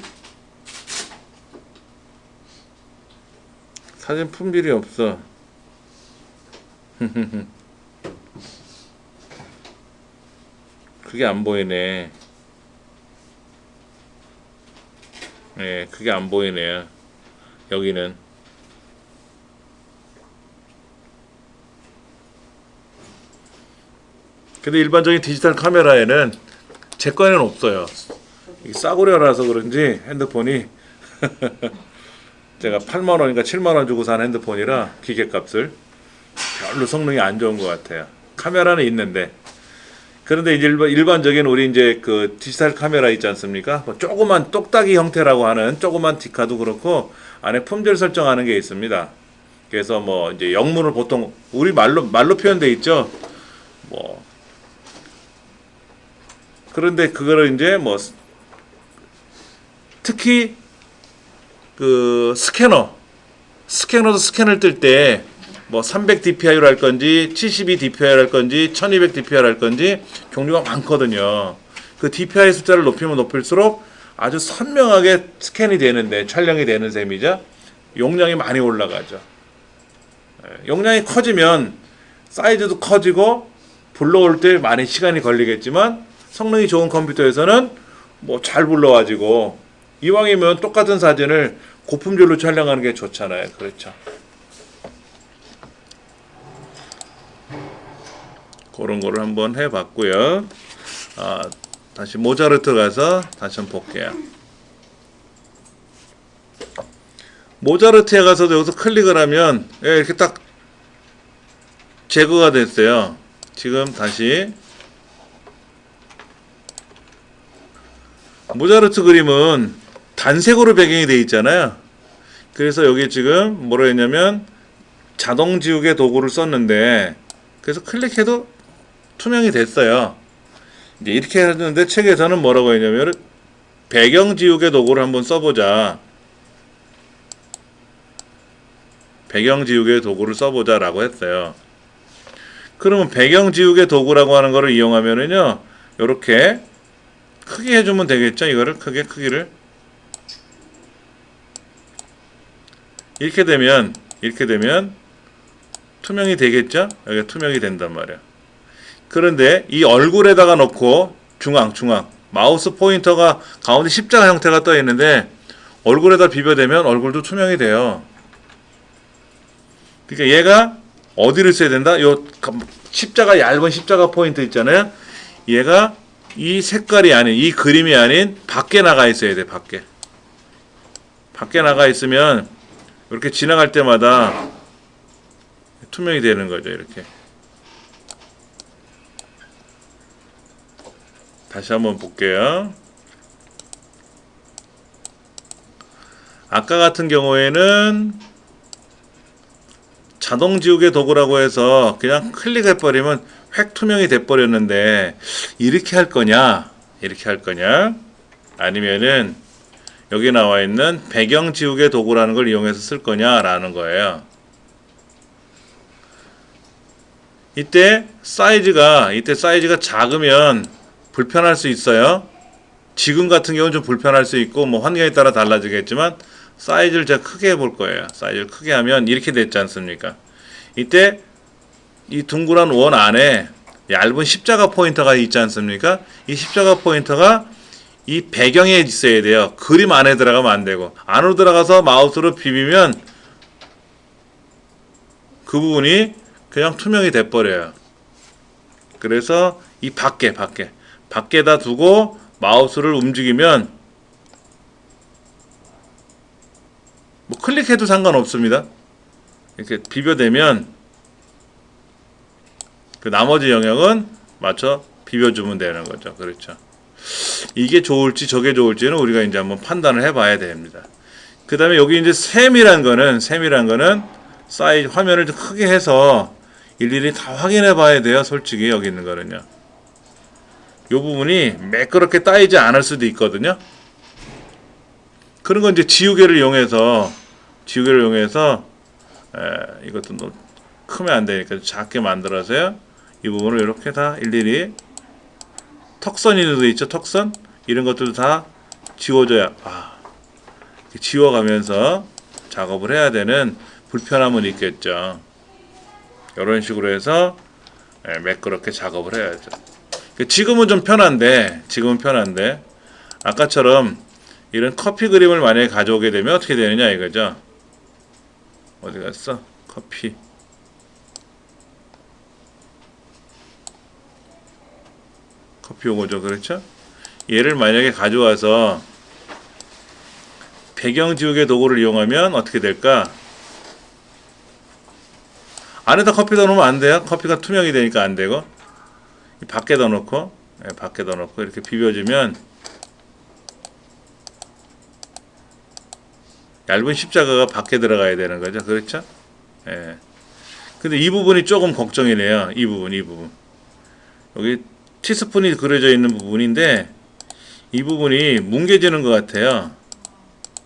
없어. 그게 안 보이네. 네, 그게 안 보이네요. 여기는. 근데 일반적인 디지털 카메라에는 제 거에는 없어요. 이게 싸구려라서 그런지 핸드폰이 제가 8만 원인가 7만 원 주고 산 핸드폰이라 기계값을 별로 성능이 안 좋은 것 같아요. 카메라는 있는데. 그런데 이제 일반적인 우리 이제 그 디지털 카메라 있지 않습니까? 뭐 조그만 똑딱이 형태라고 하는 조그만 디카도 그렇고 안에 품질 설정하는 게 있습니다. 그래서 뭐 이제 영문을 보통 우리 말로 표현돼 있죠. 뭐 그런데 그거를 이제 뭐 특히 그 스캐너도 스캔을 뜰 때 뭐 300 DPI로 할 건지 72 DPI로 할 건지 1200 DPI로 할 건지 종류가 많거든요. 그 DPI 숫자를 높이면 높일수록 아주 선명하게 스캔이 되는데 촬영이 되는 셈이죠. 용량이 많이 올라가죠. 용량이 커지면 사이즈도 커지고 불러올 때 많이 시간이 걸리겠지만 성능이 좋은 컴퓨터에서는 뭐 잘 불러가지고 이왕이면 똑같은 사진을 고품질로 촬영하는 게 좋잖아요. 그렇죠. 그런 거를 한번 해봤고요. 다시 모차르트 가서 다시 한번 볼게요. 모차르트에 가서 여기서 클릭을 하면 이렇게 딱 제거가 됐어요. 지금 다시 모차르트 그림은 단색으로 배경이 되어 있잖아요. 그래서 여기 지금 뭐라 했냐면 자동 지우개 도구를 썼는데 그래서 클릭해도 투명이 됐어요. 이제 이렇게 했는데 책에서는 뭐라고 했냐면 배경 지우개 도구를 한번 써보자. 배경 지우개 도구를 써보자라고 했어요. 그러면 배경 지우개 도구라고 하는 거를 이용하면은요, 요렇게 크게 해주면 되겠죠. 이거를 크기를 이렇게 되면 투명이 되겠죠. 여기가 투명이 된단 말이야. 그런데 이 얼굴에다가 놓고 중앙 마우스 포인터가 가운데 십자가 형태가 떠 있는데 얼굴에다 비벼대면 얼굴도 투명이 돼요. 그러니까 얘가 어디를 써야 된다? 요 십자가 얇은 십자가 포인트 있잖아요. 얘가 이 색깔이 아닌 이 그림이 아닌 밖에 나가 있어야 돼. 밖에 나가 있으면 이렇게 지나갈 때마다 투명이 되는 거죠. 이렇게. 다시 한번 볼게요. 아까 같은 경우에는 자동 지우개 도구라고 해서 그냥 클릭해버리면 획 투명이 돼버렸는데 이렇게 할 거냐 아니면은 여기 나와 있는 배경 지우개 도구라는 걸 이용해서 쓸 거냐라는 거예요. 이때 사이즈가 작으면 불편할 수 있어요. 지금 같은 경우는 좀 불편할 수 있고 뭐 환경에 따라 달라지겠지만 사이즈를 제가 크게 해볼 거예요. 사이즈를 크게 하면 이렇게 됐지 않습니까? 이때 이 둥그란 원 안에 얇은 십자가 포인터가 있지 않습니까? 이 십자가 포인터가 이 배경에 있어야 돼요. 그림 안에 들어가면 안 되고, 안으로 들어가서 마우스로 비비면 그 부분이 그냥 투명이 돼버려요. 그래서 이 밖에다 두고 마우스를 움직이면 뭐 클릭해도 상관없습니다. 이렇게 비벼대면 그 나머지 영역은 맞춰 비벼주면 되는 거죠. 그렇죠. 이게 좋을지 저게 좋을지는 우리가 이제 한번 판단을 해봐야 됩니다. 그 다음에 여기 이제 셈이란 거는 사이즈 화면을 좀 크게 해서 일일이 다 확인해 봐야 돼요. 솔직히 여기 있는 거는요. 요 부분이 매끄럽게 따이지 않을 수도 있거든요. 그런 건 이제 지우개를 이용해서 이것도 너무 크면 안 되니까 작게 만들어서요. 이 부분을 이렇게 다 일일이 턱선이 돼 있죠. 턱선 이런 것들도 다 지워줘야 지워가면서 작업을 해야 되는 불편함은 있겠죠. 이런 식으로 해서 매끄럽게 작업을 해야죠. 지금은 편한데 아까처럼 이런 커피 그림을 만약에 가져오게 되면 어떻게 되느냐 이거죠. 어디 갔어? 커피 요거죠. 그렇죠? 얘를 만약에 가져와서 배경 지우개 도구를 이용하면 어떻게 될까? 안에다 커피다 놓으면 안 돼요. 커피가 투명이 되니까 안 되고 밖에다 놓고 이렇게 비벼주면 얇은 십자가가 밖에 들어가야 되는 거죠. 그렇죠? 예. 근데 이 부분이 조금 걱정이네요. 이 부분. 여기 티스푼이 그려져 있는 부분인데 이 부분이 뭉개지는 것 같아요.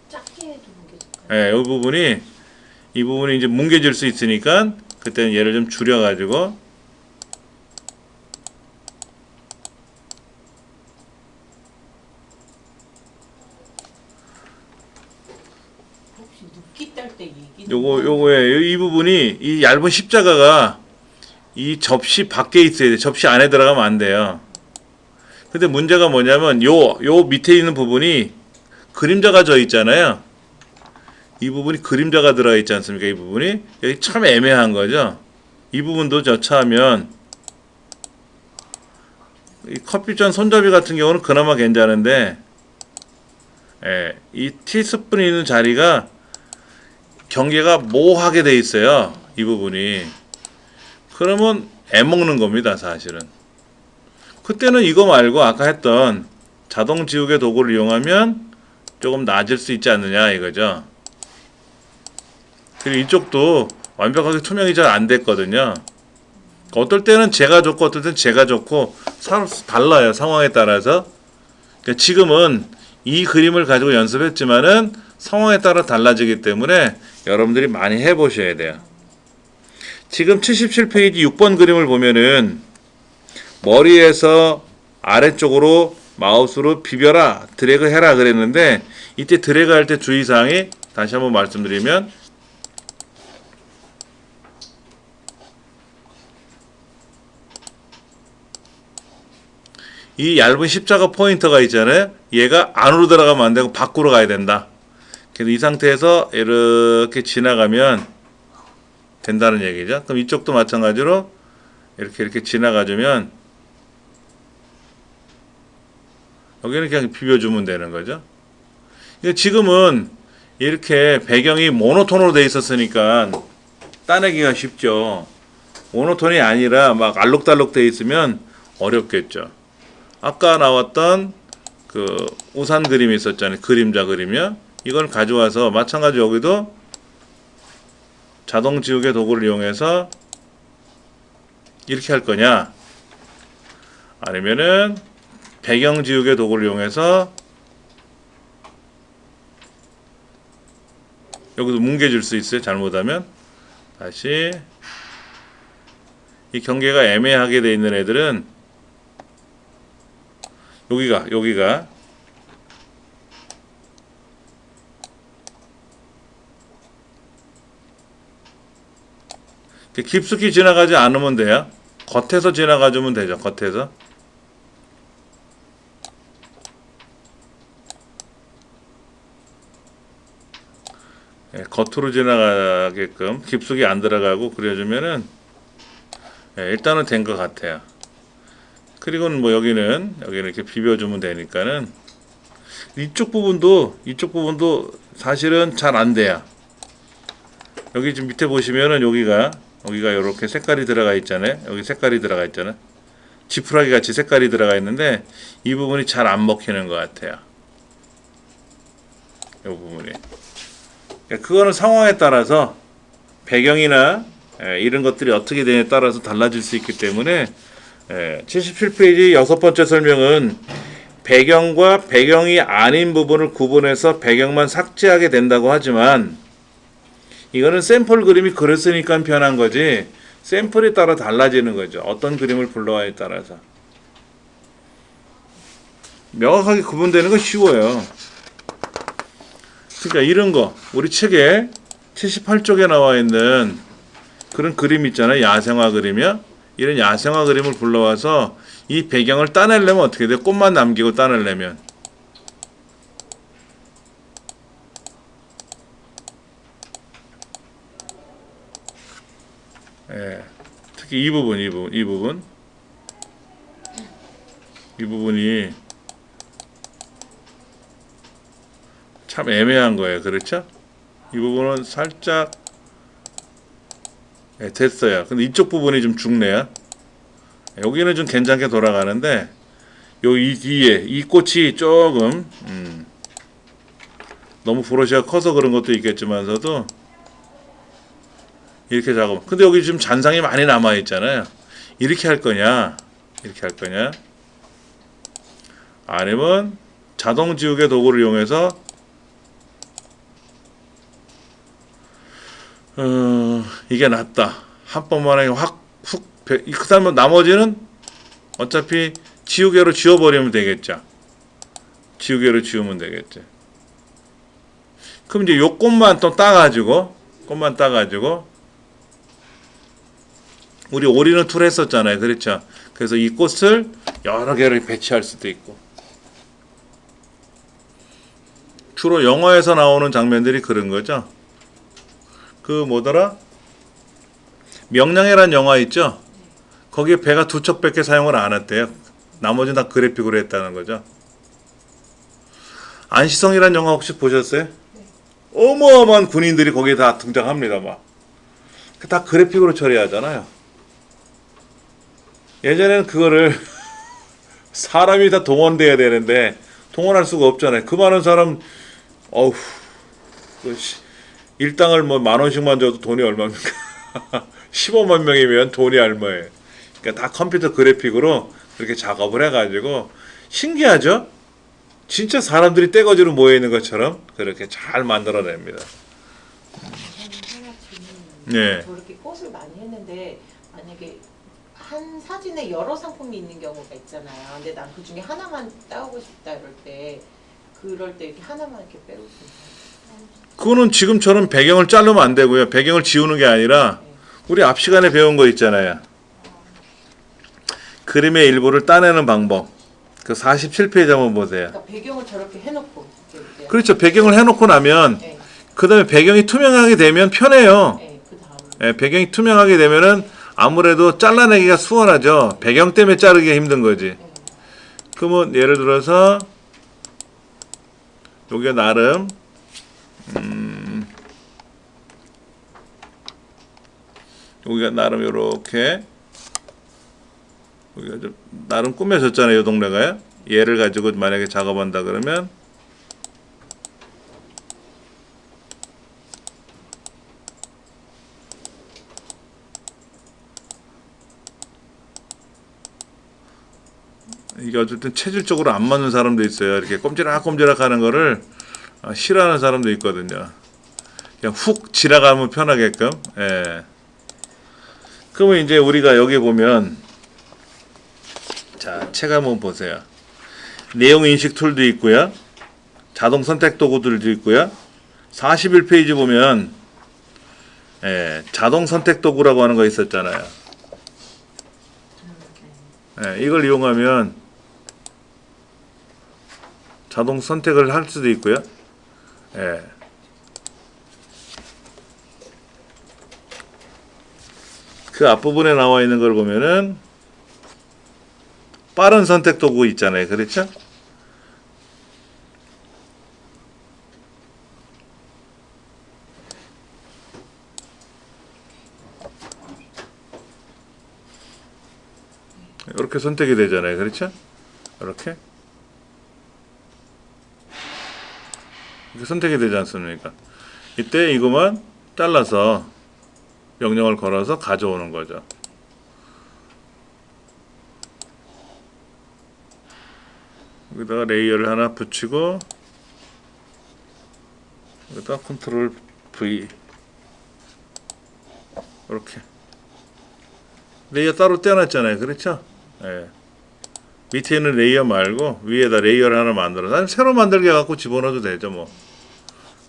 작게 해도 뭉개질까요? 예, 이 부분이 이제 뭉개질 수 있으니까 그때는 얘를 좀 줄여가지고 혹시 눕기 딸 때 얘기? 요거에 이 부분이 이 얇은 십자가가 이 접시 밖에 있어야 돼. 접시 안에 들어가면 안 돼요. 근데 문제가 뭐냐면 요 밑에 있는 부분이 그림자가 져 있잖아요. 이 부분이 그림자가 들어가 있지 않습니까? 이 부분이 여기 참 애매한 거죠. 이 부분도 저차하면 이 커피잔 손잡이 같은 경우는 그나마 괜찮은데 이 티스푼이 있는 자리가 경계가 모호하게 돼 있어요. 이 부분이. 그러면 애먹는 겁니다. 사실은. 그때는 이거 말고 아까 했던 자동 지우개 도구를 이용하면 조금 나아질 수 있지 않느냐 이거죠. 그리고 이쪽도 완벽하게 투명이 잘 안 됐거든요. 어떨 때는 제가 좋고 어떨 때는 제가 좋고 달라요. 상황에 따라서. 그러니까 지금은 이 그림을 가지고 연습했지만은 상황에 따라 달라지기 때문에 여러분들이 많이 해보셔야 돼요. 지금 77페이지 6번 그림을 보면은 머리에서 아래쪽으로 마우스로 비벼라, 드래그 해라 그랬는데 이때 드래그 할 때 주의사항이 다시 한번 말씀드리면 이 얇은 십자가 포인터가 있잖아요. 얘가 안으로 들어가면 안 되고 밖으로 가야 된다. 그래서 이 상태에서 이렇게 지나가면 된다는 얘기죠. 그럼 이쪽도 마찬가지로 이렇게 지나가주면 여기는 그냥 비벼주면 되는 거죠. 지금은 이렇게 배경이 모노톤으로 돼 있었으니까 따내기가 쉽죠. 모노톤이 아니라 막 알록달록 돼 있으면 어렵겠죠. 아까 나왔던 그 우산 그림이 있었잖아요. 그림자 그림이요. 이걸 가져와서 마찬가지 여기도 자동 지우개 도구를 이용해서 이렇게 할 거냐 아니면은 배경 지우개 도구를 이용해서 여기도 뭉개질 수 있어요. 잘못하면 다시 이 경계가 애매하게 돼 있는 애들은 여기가 깊숙이 지나가지 않으면 돼요. 겉에서 지나가주면 되죠. 겉에서 겉으로 지나가게끔 깊숙이 안 들어가고 그려주면은 일단은 된 것 같아요. 그리고는 뭐 여기는 이렇게 비벼주면 되니까는 이쪽 부분도 사실은 잘 안 돼요. 여기 지금 밑에 보시면은 여기가 이렇게 색깔이 들어가 있잖아요. 여기 색깔이 들어가 있잖아요. 지푸라기 같이 색깔이 들어가 있는데 이 부분이 잘 안 먹히는 것 같아요. 이 부분이. 그거는 상황에 따라서 배경이나 이런 것들이 어떻게 되냐에 따라서 달라질 수 있기 때문에 77페이지 6번째 설명은 배경과 배경이 아닌 부분을 구분해서 배경만 삭제하게 된다고 하지만 이거는 샘플 그림이 그랬으니까 변한 거지 샘플에 따라 달라지는 거죠. 어떤 그림을 불러와에 따라서. 명확하게 구분되는 건 쉬워요. 그러니까 이런 거 우리 책에 78쪽에 나와 있는 그런 그림 있잖아요. 야생화 그림이요. 이런 야생화 그림을 불러와서 이 배경을 따내려면 어떻게 돼요? 꽃만 남기고 따내려면 특히 이 부분이 참 애매한 거예요. 그렇죠? 이 부분은 살짝 됐어요. 근데 이쪽 부분이 좀 죽네요. 여기는 좀 괜찮게 돌아가는데 이 뒤에 이 꽃이 조금 너무 브러쉬가 커서 그런 것도 있겠지만서도 이렇게 작업. 근데 여기 지금 잔상이 많이 남아 있잖아요. 이렇게 할 거냐? 아니면 자동 지우개 도구를 이용해서 이게 낫다. 한 번만에 그 다음에 나머지는 어차피 지우개로 지워버리면 되겠죠. 그럼 이제 요 꽃만 또 따가지고 우리 오리는 툴 했었잖아요. 그렇죠? 그래서 이 꽃을 여러 개를 배치할 수도 있고 주로 영화에서 나오는 장면들이 그런 거죠. 그 뭐더라? 명량이라는 영화 있죠? 거기에 배가 두 척밖에 사용을 안 했대요. 나머지는 다 그래픽으로 했다는 거죠. 안시성이라는 영화 혹시 보셨어요? 어마어마한 군인들이 거기에 다 등장합니다. 막. 다 그래픽으로 처리하잖아요. 예전에는 그거를 사람이 다 동원돼야 되는데 동원할 수가 없잖아요. 그 많은 사람 일당을 뭐 10,000원씩만 줘도 돈이 얼마입니까? 15만 명이면 돈이 얼마예요? 그러니까 다 컴퓨터 그래픽으로 그렇게 작업을 해가지고 신기하죠? 진짜 사람들이 떼거지로 모여 있는 것처럼 그렇게 잘 만들어냅니다. 네. 저렇게 꽃을 많이 했는데 만약에 한 사진에 여러 상품이 있는 경우가 있잖아요. 근데 난 그 중에 하나만 따오고 싶다 그럴 때 이렇게 하나만 이렇게 빼올 수 있어요. 그거는 지금처럼 배경을 자르면 안 되고요. 배경을 지우는 게 아니라 우리 앞 시간에 배운 거 있잖아요. 그림의 일부를 따내는 방법. 그 47페이지 한번 보세요. 그러니까 배경을 저렇게 해놓고 이렇게 그렇죠. 배경을 해놓고 나면 그 다음에 배경이 투명하게 되면 편해요. 배경이 투명하게 되면은 아무래도 잘라내기가 수월하죠. 배경 때문에 자르기가 힘든 거지. 그러면 예를 들어서 여기가 나름 요렇게 여기가 좀 나름 꾸며졌잖아요. 이 동네가요. 얘를 가지고 만약에 작업한다 그러면 이게 어쨌든 체질적으로 안 맞는 사람도 있어요. 이렇게 꼼지락꼼지락 하는 거를 싫어하는 사람도 있거든요. 그냥 훅 지나가면 편하게끔. 그러면 이제 우리가 여기 보면 자, 책 한번 보세요. 내용 인식 툴도 있고요. 자동 선택 도구들도 있고요. 41페이지 보면 자동 선택 도구라고 하는 거 있었잖아요. 이걸 이용하면 자동 선택을 할 수도 있고요. 그 앞부분에 나와 있는 걸 보면은 빠른 선택 도구 있잖아요. 그렇죠? 이렇게 선택이 되잖아요. 그렇죠? 이렇게 선택이 되지 않습니까? 이때 이거만 잘라서 명령을 걸어서 가져오는 거죠. 여기다가 레이어를 하나 붙이고 여기다 컨트롤 V 이렇게 레이어 따로 떼어놨잖아요. 그렇죠? 예. 밑에 있는 레이어 말고 위에다 레이어를 하나 만들어서 아니면 새로 만들게 갖고 집어넣어도 되죠. 뭐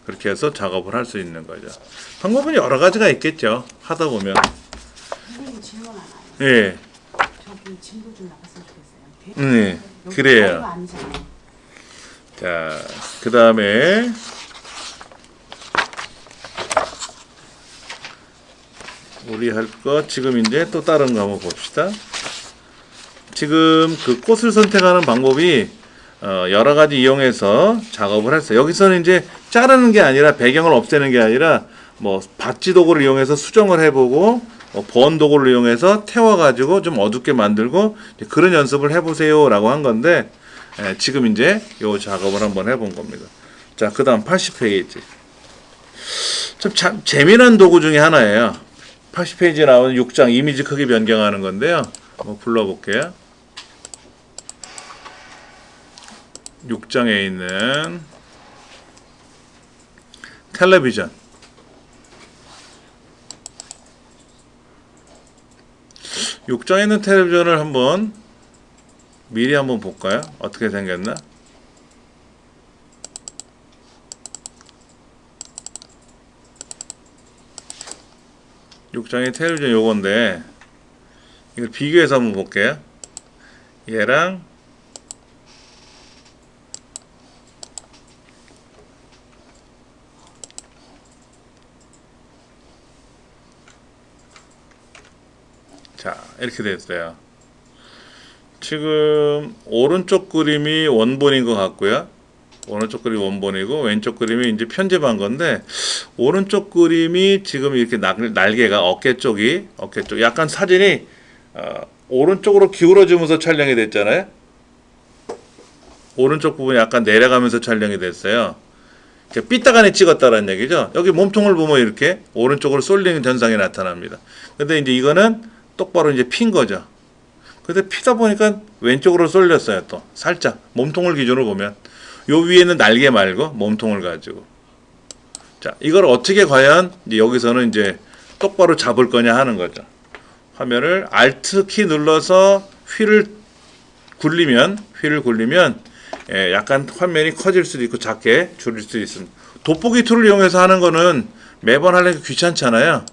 그렇게 해서 작업을 할 수 있는 거죠. 방법은 여러 가지가 있겠죠. 하다 보면. 선생님 질문 하나요. 예. 저기 진도 좀 나갔으면 좋겠어요. 네. 여기 그래요. 자리가 아니잖아요. 자, 그 다음에 우리 할 거 지금 이제 또 다른 거 한번 봅시다. 지금 그 꽃을 선택하는 방법이 여러 가지 이용해서 작업을 했어요. 여기서는 이제 자르는 게 아니라 배경을 없애는 게 아니라 뭐 받지 도구를 이용해서 수정을 해보고 번 도구를 이용해서 태워가지고 좀 어둡게 만들고 그런 연습을 해보세요라고 한 건데 지금 이제 요 작업을 한번 해본 겁니다. 자, 그 다음 80페이지. 참 재미난 도구 중에 하나예요. 80페이지에 나오는 6장 이미지 크기 변경하는 건데요. 한번 불러볼게요. 6장에 있는 텔레비전. 6장에 있는 텔레비전을 한번 미리 한번 볼까요? 어떻게 생겼나? 육장의 텔레비전 요건데 이걸 비교해서 한번 볼게요. 얘랑 자, 이렇게 됐어요. 지금 오른쪽 그림이 원본인 것 같고요. 오른쪽 그림이 원본이고 왼쪽 그림이 이제 편집한 건데 오른쪽 그림이 지금 이렇게 날개가 어깨 쪽 약간 사진이 오른쪽으로 기울어지면서 촬영이 됐잖아요. 오른쪽 부분이 약간 내려가면서 촬영이 됐어요. 삐딱하게 찍었다는 얘기죠. 여기 몸통을 보면 이렇게 오른쪽으로 쏠리는 현상이 나타납니다. 근데 이제 이거는 똑바로 이제 핀 거죠. 근데 피다 보니까 왼쪽으로 쏠렸어요. 또 살짝 몸통을 기준으로 보면 요 위에는 날개 말고 몸통을 가지고 자 이걸 어떻게 과연 이제 여기서는 이제 똑바로 잡을 거냐 하는 거죠. 화면을 Alt 키 눌러서 휠을 굴리면 약간 화면이 커질 수도 있고 작게 줄일 수도 있습니다. 돋보기 툴을 이용해서 하는 거는 매번 하려니까 귀찮잖아요.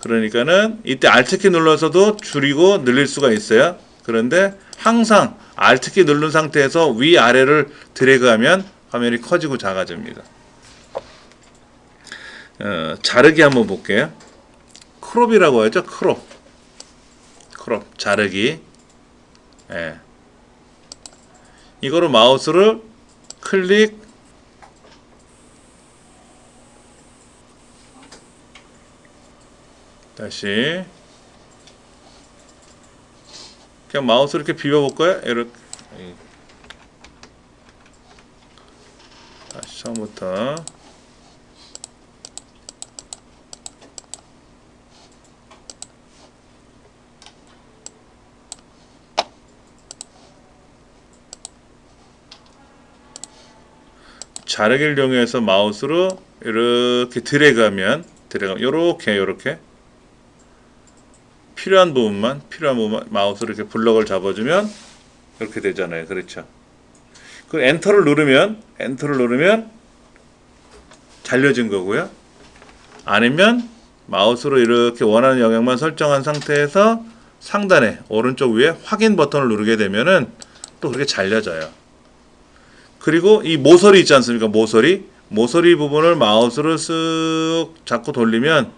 그러니까는 이때 Alt 키 눌러서도 줄이고 늘릴 수가 있어요. 그런데 항상 Alt 키 누른 상태에서 위아래를 드래그하면 화면이 커지고 작아집니다. 자르기 한번 볼게요. 크롭이라고 하죠. 크롭 자르기. 예. 이거로 마우스를 클릭 다시 그냥 마우스 이렇게 비벼볼까요? 이렇게 다시 처음부터 자르기를 이용해서 마우스로 이렇게 드래그하면 요렇게 필요한 부분만 마우스로 이렇게 블럭을 잡아주면 이렇게 되잖아요. 그렇죠? 그 엔터를 누르면 잘려진 거고요. 아니면 마우스로 이렇게 원하는 영역만 설정한 상태에서 상단에 오른쪽 위에 확인 버튼을 누르게 되면은 또 그렇게 잘려져요. 그리고 이 모서리 있지 않습니까? 모서리 부분을 마우스로 쓱 잡고 돌리면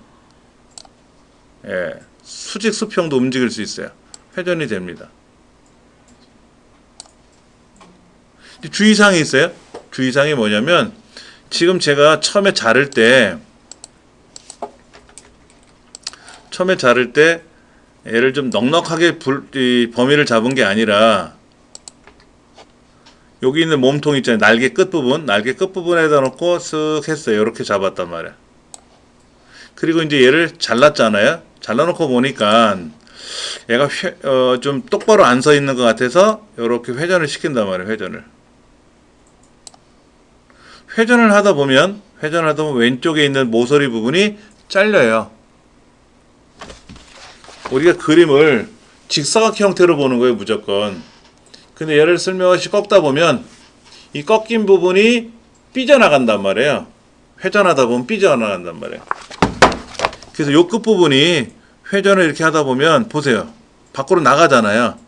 예, 수직 수평도 움직일 수 있어요. 회전이 됩니다. 주의사항이 있어요. 주의사항이 뭐냐면 지금 제가 처음에 자를 때 얘를 좀 넉넉하게 이 범위를 잡은 게 아니라 여기 있는 몸통 있잖아요. 날개 끝부분에다 놓고 쓱 했어요. 이렇게 잡았단 말이야. 그리고 이제 얘를 잘랐잖아요. 잘라놓고 보니까 얘가 좀 똑바로 안 서 있는 것 같아서 이렇게 회전을 시킨단 말이에요. 회전을 하다 보면 왼쪽에 있는 모서리 부분이 잘려요. 우리가 그림을 직사각 형태로 보는 거예요, 무조건. 근데 얘를 슬며시 꺾다 보면 이 꺾인 부분이 삐져나간단 말이에요. 회전하다 보면 삐져나간단 말이에요. 그래서 요 끝부분이 회전을 이렇게 하다 보면 보세요. 밖으로 나가잖아요.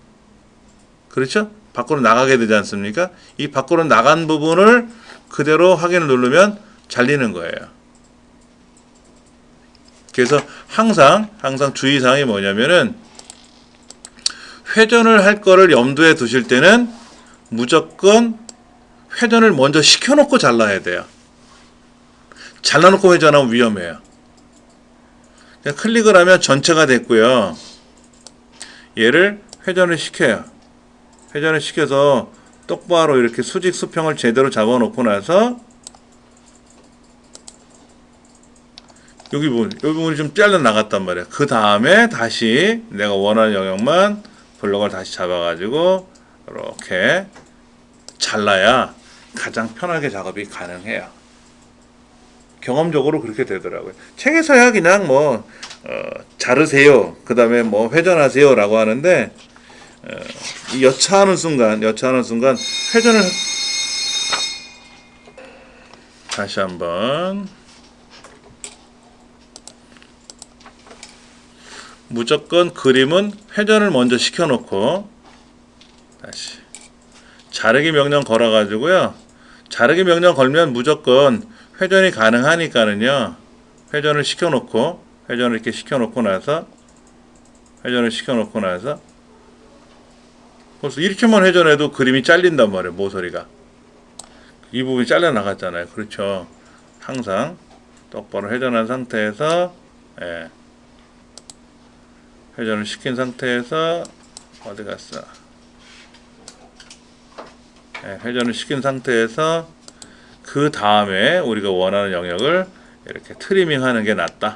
그렇죠? 밖으로 나가게 되지 않습니까? 이 밖으로 나간 부분을 그대로 확인을 누르면 잘리는 거예요. 그래서 항상 주의사항이 뭐냐면은 회전을 할 거를 염두에 두실 때는 무조건 회전을 먼저 시켜놓고 잘라야 돼요. 잘라놓고 회전하면 위험해요. 그냥 클릭을 하면 전체가 됐고요. 얘를 회전을 시켜요. 회전을 시켜서 똑바로 이렇게 수직 수평을 제대로 잡아놓고 나서 여기 부분이 좀 잘려 나갔단 말이야. 그 다음에 다시 내가 원하는 영역만 블럭을 다시 잡아가지고 이렇게 잘라야 가장 편하게 작업이 가능해요. 경험적으로 그렇게 되더라고요. 책에서야 그냥 자르세요. 그 다음에 회전하세요 라고 하는데 이 여차하는 순간 회전을 다시 한번 무조건 그림은 회전을 먼저 시켜놓고 다시 자르기 명령 걸어가지고요. 자르기 명령 걸면 무조건 회전이 가능하니까는요. 회전을 이렇게 시켜놓고 나서 벌써 이렇게만 회전해도 그림이 잘린단 말이에요. 모서리가 이 부분이 잘려 나갔잖아요. 그렇죠. 항상 똑바로 회전한 상태에서 회전을 시킨 상태에서 어디 갔어? 회전을 시킨 상태에서 그 다음에 우리가 원하는 영역을 이렇게 트리밍하는 게 낫다.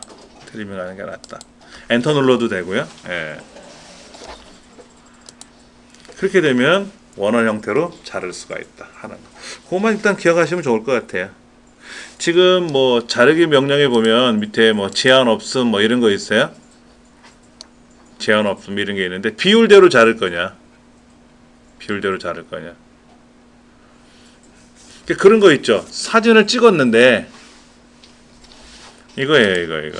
엔터 눌러도 되고요. 그렇게 되면 원하는 형태로 자를 수가 있다 하는 거. 그것만 일단 기억하시면 좋을 것 같아요. 지금 자르기 명령에 보면 밑에 제한 없음 이런 거 있어요. 제한 없음 이런 게 있는데 비율대로 자를 거냐. 그런 거 있죠. 사진을 찍었는데 이거예요.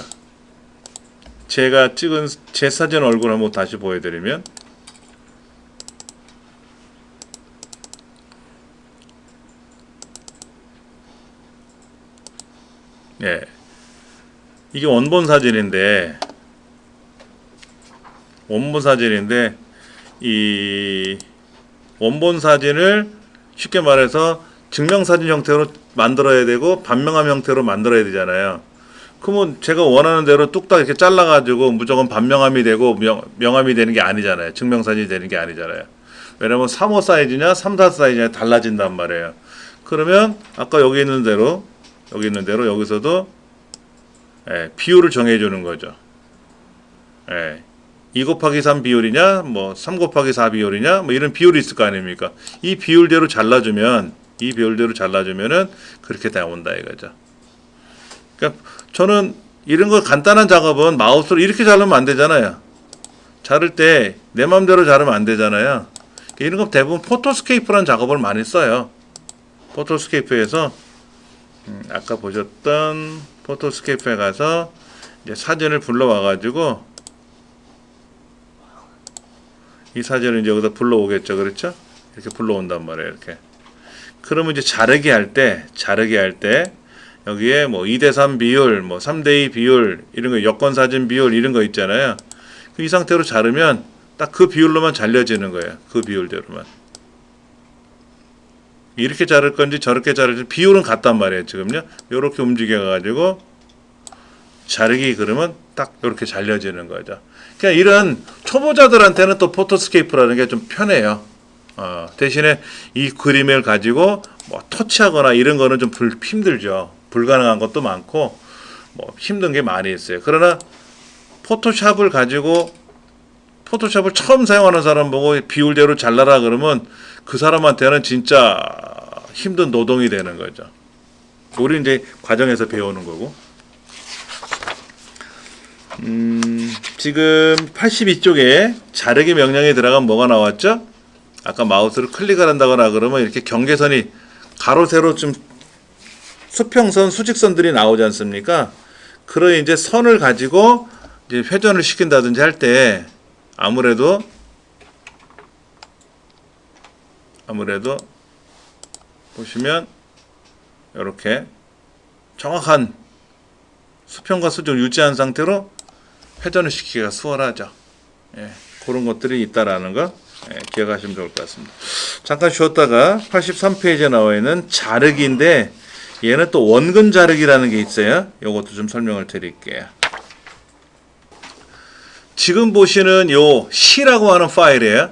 제가 찍은 제 사진 얼굴 한번 다시 보여드리면 이게 원본 사진인데 이 원본 사진을 쉽게 말해서 증명사진 형태로 만들어야 되고 반명함 형태로 만들어야 되잖아요. 그러면 제가 원하는 대로 뚝딱 이렇게 잘라가지고 무조건 반명함이 되고 명함이 되는 게 아니잖아요. 증명사진이 되는 게 아니잖아요. 왜냐면 3호 사이즈냐 3, 4 사이즈냐 달라진단 말이에요. 그러면 아까 여기 있는 대로 여기서도 비율을 정해주는 거죠. 2 곱하기 3 비율이냐 3 곱하기 4 비율이냐 이런 비율이 있을 거 아닙니까? 이 비율대로 잘라주면은 그렇게 나온다 이거죠. 그러니까 저는 이런 거 간단한 작업은 마우스로 이렇게 자르면 안 되잖아요. 자를 때 내 맘대로 자르면 안 되잖아요. 이런 거 대부분 포토스케이프라는 작업을 많이 써요. 포토스케이프에서 아까 보셨던 포토스케이프에 가서 이제 사진을 불러와가지고 이 사진을 이제 여기다 불러오겠죠, 그렇죠? 이렇게 불러온단 말이에요, 이렇게. 그러면 이제 자르기 할 때 여기에 뭐 2대3 비율, 뭐 3대2 비율, 이런 거 여권사진 비율 이런 거 있잖아요. 이 상태로 자르면 딱 그 비율로만 잘려지는 거예요. 그 비율대로만. 이렇게 자를 건지 저렇게 자를지 비율은 같단 말이에요. 지금요. 이렇게 움직여가지고 자르기 그러면 딱 이렇게 잘려지는 거죠. 그냥 이런 초보자들한테는 또 포토스케이프라는 게 좀 편해요. 대신에 이 그림을 가지고 뭐 터치하거나 이런 거는 좀 힘들죠. 불가능한 것도 많고 뭐 힘든 게 많이 있어요. 그러나 포토샵을 가지고 포토샵을 처음 사용하는 사람 보고 비율대로 잘라라 그러면 그 사람한테는 진짜 힘든 노동이 되는 거죠. 우리 이제 과정에서 배우는 거고. 지금 82쪽에 자르기 명령이 들어가면 뭐가 나왔죠? 아까 마우스를 클릭을 한다거나 그러면 이렇게 경계선이 가로 세로 좀 수평선, 수직선들이 나오지 않습니까? 그런 이제 선을 가지고 이제 회전을 시킨다든지 할 때 아무래도 보시면 이렇게 정확한 수평과 수직을 유지한 상태로 회전을 시키기가 수월하죠. 예, 그런 것들이 있다라는 거 기억하시면 좋을 것 같습니다. 잠깐 쉬었다가 83페이지에 나와 있는 자르기인데 얘는 또 원근 자르기라는 게 있어요. 이것도 좀 설명을 드릴게요. 지금 보시는 요 C라고 하는 파일이에요.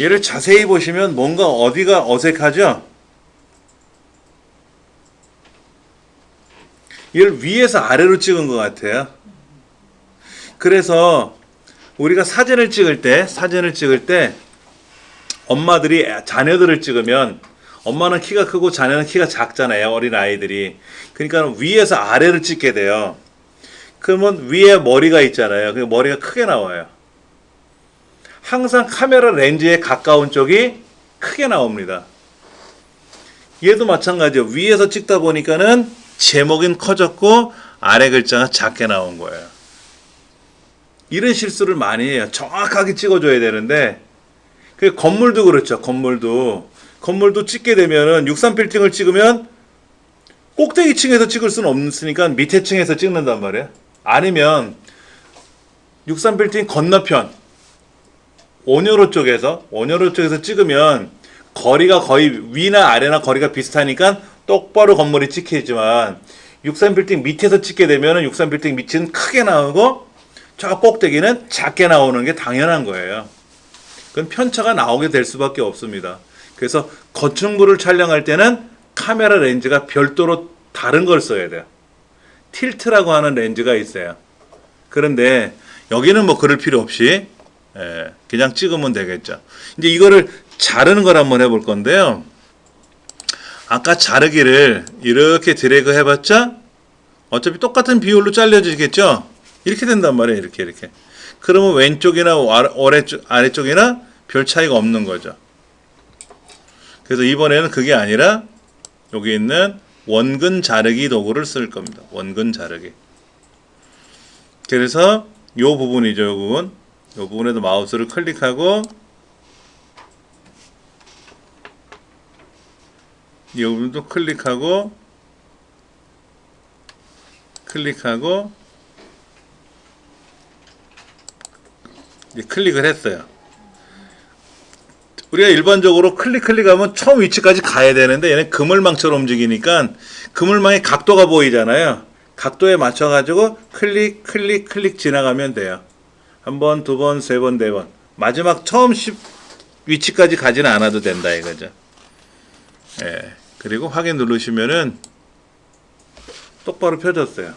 얘를 자세히 보시면 뭔가 어디가 어색하죠? 얘를 위에서 아래로 찍은 것 같아요. 그래서 우리가 사진을 찍을 때 엄마들이 자녀들을 찍으면 엄마는 키가 크고 자녀는 키가 작잖아요. 어린 아이들이. 그러니까 위에서 아래를 찍게 돼요. 그러면 위에 머리가 있잖아요. 그 머리가 크게 나와요. 항상 카메라 렌즈에 가까운 쪽이 크게 나옵니다. 얘도 마찬가지예요. 위에서 찍다 보니까는 제목은 커졌고 아래 글자가 작게 나온 거예요. 이런 실수를 많이 해요. 정확하게 찍어줘야 되는데 그 건물도 그렇죠. 건물도 찍게 되면은 63 빌딩을 찍으면 꼭대기 층에서 찍을 수는 없으니까 밑에 층에서 찍는단 말이에요. 아니면 63 빌딩 건너편 온여로 쪽에서 찍으면 거리가 거의 위나 아래나 거리가 비슷하니까 똑바로 건물이 찍히지만 63 빌딩 밑에서 찍게 되면은 63 빌딩 밑은 크게 나오고 저 꼭대기는 작게 나오는 게 당연한 거예요. 그건 편차가 나오게 될 수밖에 없습니다. 그래서 건축물을 촬영할 때는 카메라 렌즈가 별도로 다른 걸 써야 돼요. 틸트라고 하는 렌즈가 있어요. 그런데 여기는 뭐 그럴 필요 없이 그냥 찍으면 되겠죠. 이제 이거를 자르는 걸 한번 해볼 건데요. 아까 자르기를 이렇게 드래그 해봤자 어차피 똑같은 비율로 잘려지겠죠. 이렇게 된단 말이에요. 이렇게. 그러면 왼쪽이나 아래쪽이나 별 차이가 없는 거죠. 그래서 이번에는 그게 아니라 여기 있는 원근 자르기 도구를 쓸 겁니다. 원근 자르기. 그래서 이 부분이죠. 이 부분. 이 부분에도 마우스를 클릭하고 이 부분도 클릭하고 이제 클릭을 했어요. 우리가 일반적으로 클릭하면 처음 위치까지 가야 되는데 얘는 그물망처럼 움직이니까 그물망의 각도가 보이잖아요. 각도에 맞춰가지고 클릭 지나가면 돼요. 한 번, 두 번, 세 번, 네 번. 마지막 처음 위치까지 가지는 않아도 된다 이거죠. 예. 그리고 확인 누르시면은 똑바로 펴졌어요.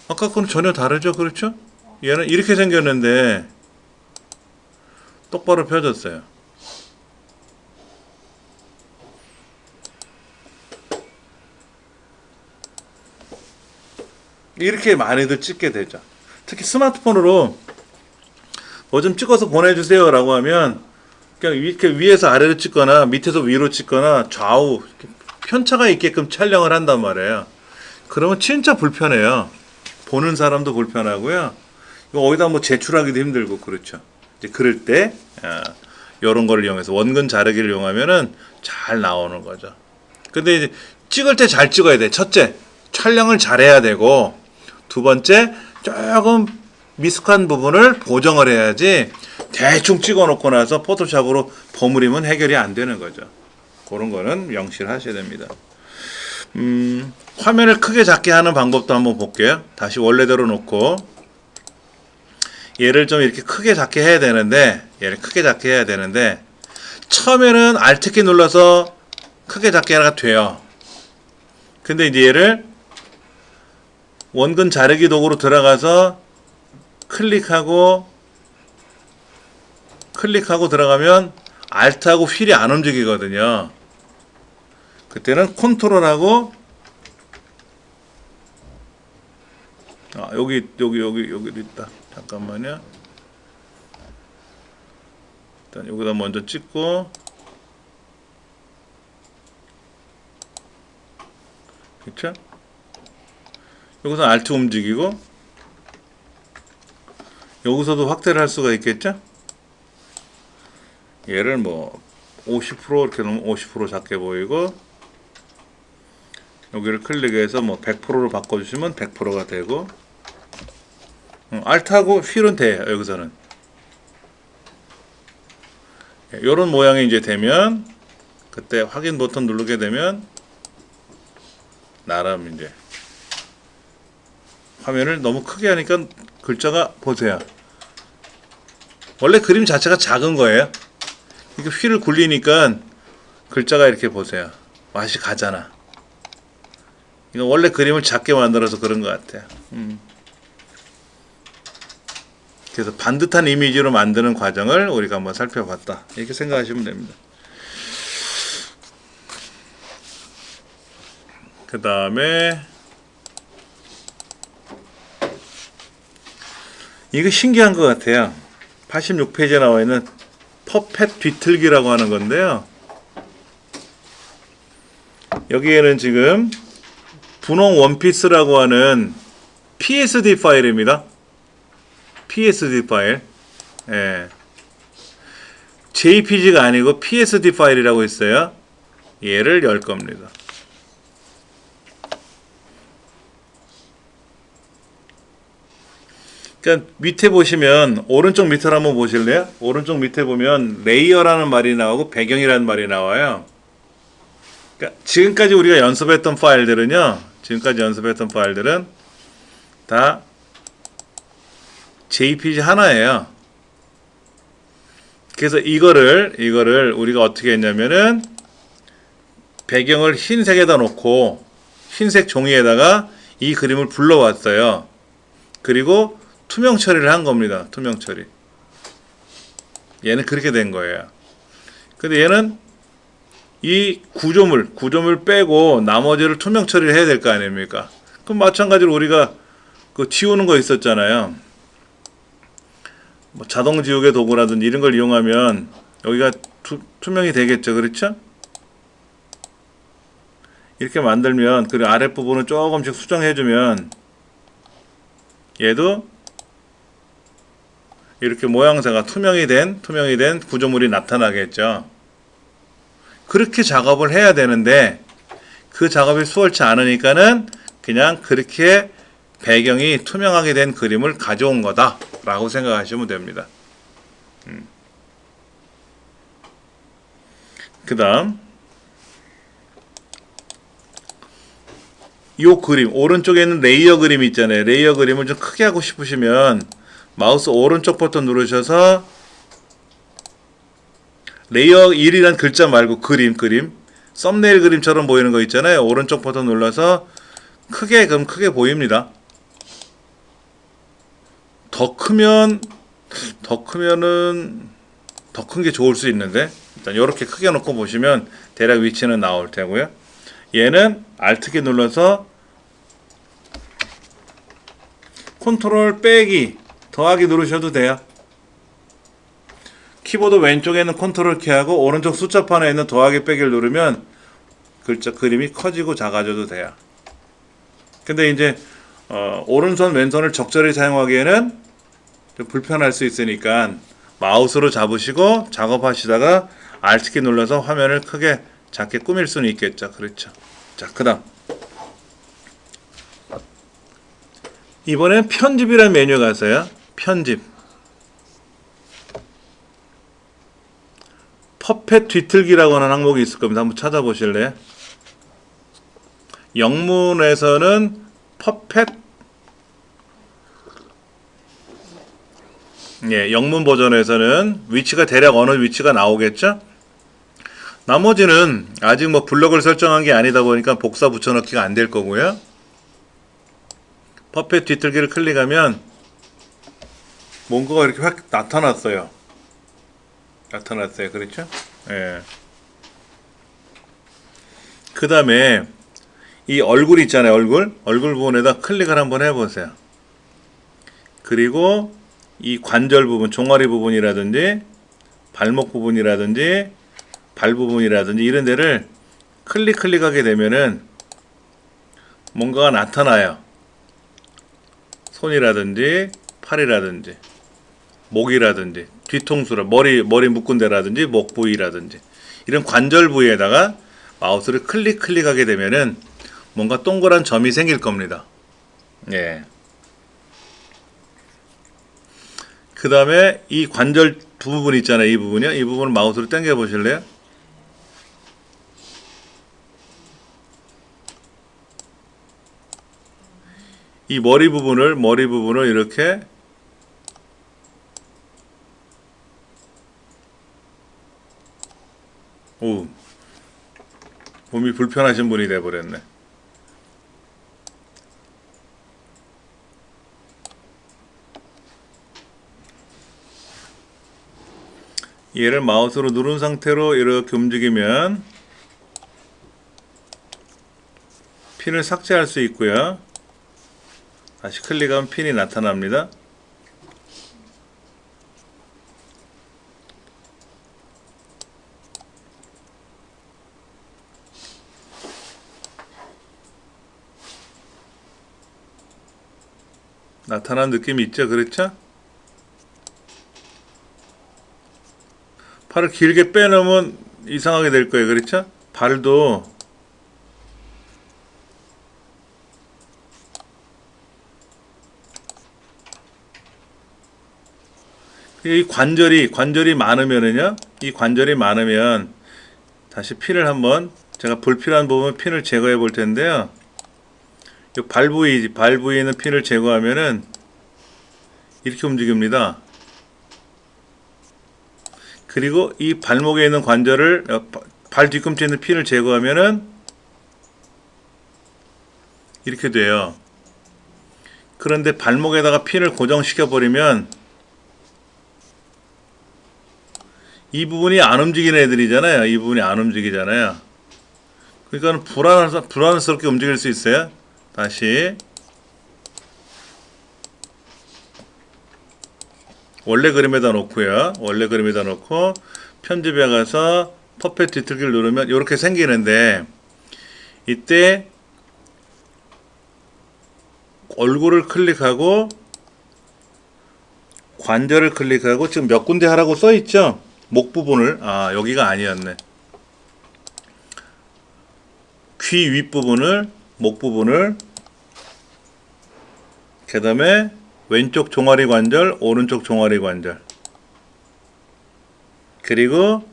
아까 거는 전혀 다르죠? 그렇죠? 얘는 이렇게 생겼는데 똑바로 펴졌어요. 이렇게 많이들 찍게 되죠. 특히 스마트폰으로 뭐 좀 찍어서 보내주세요 라고 하면 그냥 이렇게 위에서 아래로 찍거나 밑에서 위로 찍거나 좌우 편차가 있게끔 촬영을 한단 말이에요. 그러면 진짜 불편해요. 보는 사람도 불편하고요. 이거 어디다 뭐 제출하기도 힘들고 그렇죠. 이제 그럴 때 이런 걸 이용해서 원근 자르기를 이용하면은 잘 나오는 거죠. 근데 이제 찍을 때 잘 찍어야 돼. 첫째, 촬영을 잘해야 되고, 두 번째, 조금 미숙한 부분을 보정을 해야지 대충 찍어놓고 나서 포토샵으로 버무리면 해결이 안 되는 거죠. 그런 거는 명시하셔야 됩니다. 화면을 크게 작게 하는 방법도 한번 볼게요. 다시 원래대로 놓고 얘를 좀 이렇게 크게 작게 해야 되는데 처음에는 Alt키 눌러서 크게 작게가 돼요. 근데 이제 얘를 원근 자르기 도구로 들어가서 클릭하고 들어가면 Alt하고 휠이 안 움직이거든요. 그때는 컨트롤하고 여기 있다. 잠깐만요. 일단 여기다 먼저 찍고, 그렇죠? 여기서 Alt 움직이고, 여기서도 확대를 할 수가 있겠죠? 얘를 뭐 50% 이렇게 놓으면 50% 작게 보이고, 여기를 클릭해서 뭐 100%로 바꿔주시면 100%가 되고, Alt하고 휠은 돼요. 여기서는 이런 모양이 이제 되면 그때 확인 버튼 누르게 되면 나름 이제 화면을 너무 크게 하니까 글자가 보세요. 원래 그림 자체가 작은 거예요. 이렇게 휠을 굴리니까 글자가 이렇게 보세요. 맛이 가잖아. 이건 원래 그림을 작게 만들어서 그런 것 같아요. 그래서 반듯한 이미지로 만드는 과정을 우리가 한번 살펴봤다. 이렇게 생각하시면 됩니다. 그 다음에 이거 신기한 것 같아요. 86페이지에 나와 있는 퍼펫 뒤틀기라고 하는 건데요. 여기에는 지금 분홍 원피스라고 하는 PSD 파일입니다. PSD 파일. 예. JPG가 아니고 PSD 파일이라고 있어요. 얘를 열 겁니다. 그러니까 밑에 보시면 오른쪽 밑을 한번 보실래요? 오른쪽 밑에 보면 레이어라는 말이 나오고 배경이라는 말이 나와요. 그러니까 지금까지 우리가 연습했던 파일들은요. 다 JPG 하나예요. 그래서 이거를 우리가 어떻게 했냐면은 배경을 흰색에다 놓고 흰색 종이에다가 이 그림을 불러왔어요. 그리고 투명 처리를 한 겁니다. 투명 처리. 얘는 그렇게 된 거예요. 근데 얘는 이 구조물 빼고 나머지를 투명 처리를 해야 될 거 아닙니까? 그럼 마찬가지로 우리가 그 지우는 거 있었잖아요. 뭐 자동 지우개 도구라든지 이런 걸 이용하면 여기가 투명이 되겠죠. 그렇죠? 이렇게 만들면 그 아랫부분을 조금씩 수정해주면 얘도 이렇게 모양새가 투명이 된 구조물이 나타나겠죠. 그렇게 작업을 해야 되는데 그 작업이 수월치 않으니까는 그냥 그렇게 배경이 투명하게 된 그림을 가져온 거다 라고 생각하시면 됩니다. 그 다음 요 그림 오른쪽에 있는 레이어 그림 있잖아요. 레이어 그림을 좀 크게 하고 싶으시면 마우스 오른쪽 버튼 누르셔서 레이어 1이란 글자 말고 그림 썸네일 그림처럼 보이는 거 있잖아요. 오른쪽 버튼 눌러서 그럼 크게 보입니다. 더 크면은 더 큰 게 좋을 수 있는데 일단 이렇게 크게 놓고 보시면 대략 위치는 나올 테고요. 얘는 Alt키 눌러서 컨트롤 빼기 더하기 누르셔도 돼요. 키보드 왼쪽에 있는 컨트롤 키하고 오른쪽 숫자판에 있는 더하기 빼기를 누르면 그림이 커지고 작아져도 돼요. 근데 이제 오른손 왼손을 적절히 사용하기에는 좀 불편할 수 있으니까 마우스로 잡으시고 작업하시다가 Alt키 눌러서 화면을 크게 작게 꾸밀 수는 있겠죠. 그렇죠. 자, 그 다음 이번엔 편집이라는 메뉴가 있어요. 편집. 퍼펫 뒤틀기라고 하는 항목이 있을 겁니다. 한번 찾아보실래요? 영문에서는 퍼펫, 예, 영문 버전에서는 위치가 대략 어느 위치가 나오겠죠? 나머지는 아직 뭐 블럭을 설정한 게 아니다 보니까 복사 붙여넣기가 안 될 거고요. 퍼펫 뒤틀기를 클릭하면 뭔가가 이렇게 확 나타났어요. 그렇죠? 예. 그 다음에 이 얼굴 있잖아요. 얼굴 부분에다 클릭을 한번 해보세요. 그리고 이 관절 부분, 종아리 부분이라든지 발목 부분이라든지 발 부분이라든지 이런 데를 클릭하게 되면은 뭔가가 나타나요. 손이라든지 팔이라든지 목이라든지 뒤통수라 머리 묶은 데라든지 목 부위라든지 이런 관절 부위에다가 마우스를 클릭하게 되면은 뭔가 동그란 점이 생길 겁니다. 예. 그 다음에 이 관절 부분 있잖아요. 이 부분이요. 이 부분을 마우스로 당겨 보실래요? 이 머리 부분을 이렇게 오, 몸이 불편하신 분이 돼버렸네. 얘를 마우스로 누른 상태로 이렇게 움직이면 핀을 삭제할 수 있고요. 다시 클릭하면 핀이 나타납니다. 나타난 느낌이 있죠? 그렇죠? 팔을 길게 빼놓으면 이상하게 될 거예요. 그렇죠? 발도 이 관절이 많으면은요. 이 관절이 많으면 다시 핀을 한번 제가 불필요한 부분 핀을 제거해 볼 텐데요. 이 발 부위에 있는 핀을 제거하면은 이렇게 움직입니다. 그리고 이 발목에 있는 관절을 발 뒤꿈치에 있는 핀을 제거하면은 이렇게 돼요. 그런데 발목에다가 핀을 고정시켜 버리면 이 부분이 안 움직이는 애들이잖아요. 이 부분이 안 움직이잖아요. 그러니까 불안스럽게 움직일 수 있어요. 다시 원래 그림에다 놓고요. 원래 그림에다 놓고 편집에 가서 퍼펫 뒤틀기를 누르면 이렇게 생기는데 이때 얼굴을 클릭하고 관절을 클릭하고 지금 몇 군데 하라고 써 있죠? 목 부분을 여기가 아니었네. 귀 윗부분을 목 부분을 그 다음에 왼쪽 종아리 관절, 오른쪽 종아리 관절 그리고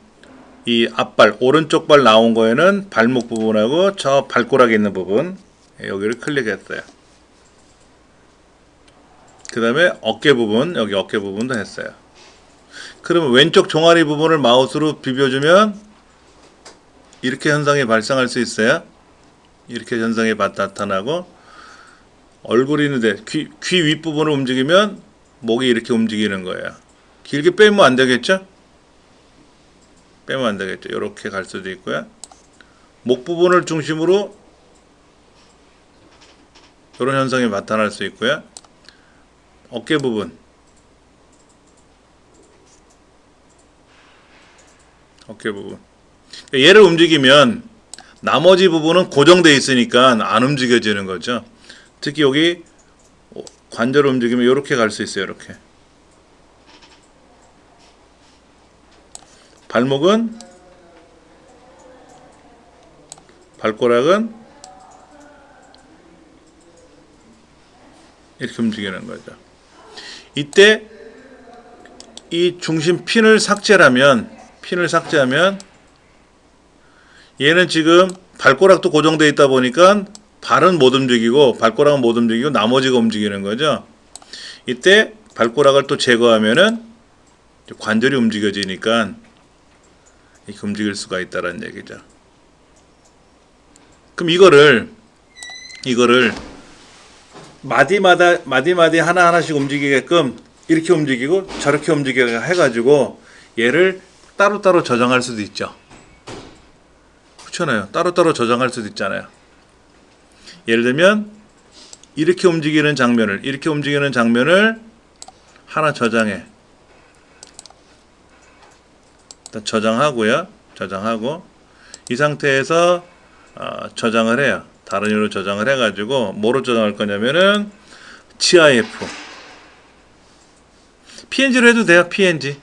이 앞발, 오른쪽 발 나온 거에는 발목 부분하고 저 발가락에 있는 부분 여기를 클릭했어요. 그 다음에 어깨 부분, 여기 어깨 부분도 했어요. 그러면 왼쪽 종아리 부분을 마우스로 비벼주면 이렇게 현상이 발생할 수 있어요. 이렇게 현상이 나타나고 얼굴이 있는데 귀 윗부분을 움직이면 목이 이렇게 움직이는 거예요. 길게 빼면 안 되겠죠? 빼면 안 되겠죠. 이렇게 갈 수도 있고요. 목 부분을 중심으로 이런 현상이 나타날 수 있고요. 어깨 부분 얘를 움직이면 나머지 부분은 고정되어 있으니까 안 움직여지는 거죠. 특히 여기 관절 움직이면 이렇게 갈 수 있어요. 이렇게 발꼬락은 이렇게 움직이는 거죠. 이때 이 중심 핀을 삭제하면 얘는 지금 발꼬락도 고정되어 있다 보니까 발은 못 움직이고 발꼬락은 못 움직이고 나머지가 움직이는 거죠. 이때 발꼬락을 또 제거하면은 관절이 움직여지니까 이렇게 움직일 수가 있다는 얘기죠. 그럼 이거를 마디 하나하나씩 움직이게끔 이렇게 움직이고 저렇게 움직여 해가지고 얘를 따로따로 조정할 수도 있죠. 그렇잖아요. 따로따로 조정할 수도 있잖아요. 예를 들면 이렇게 움직이는 장면을 하나 저장해. 일단 저장하고 이 상태에서 저장을 해요. 다른 이유로 저장을 해가지고 뭐로 저장할 거냐면은 GIF, PNG로 해도 돼요. PNG.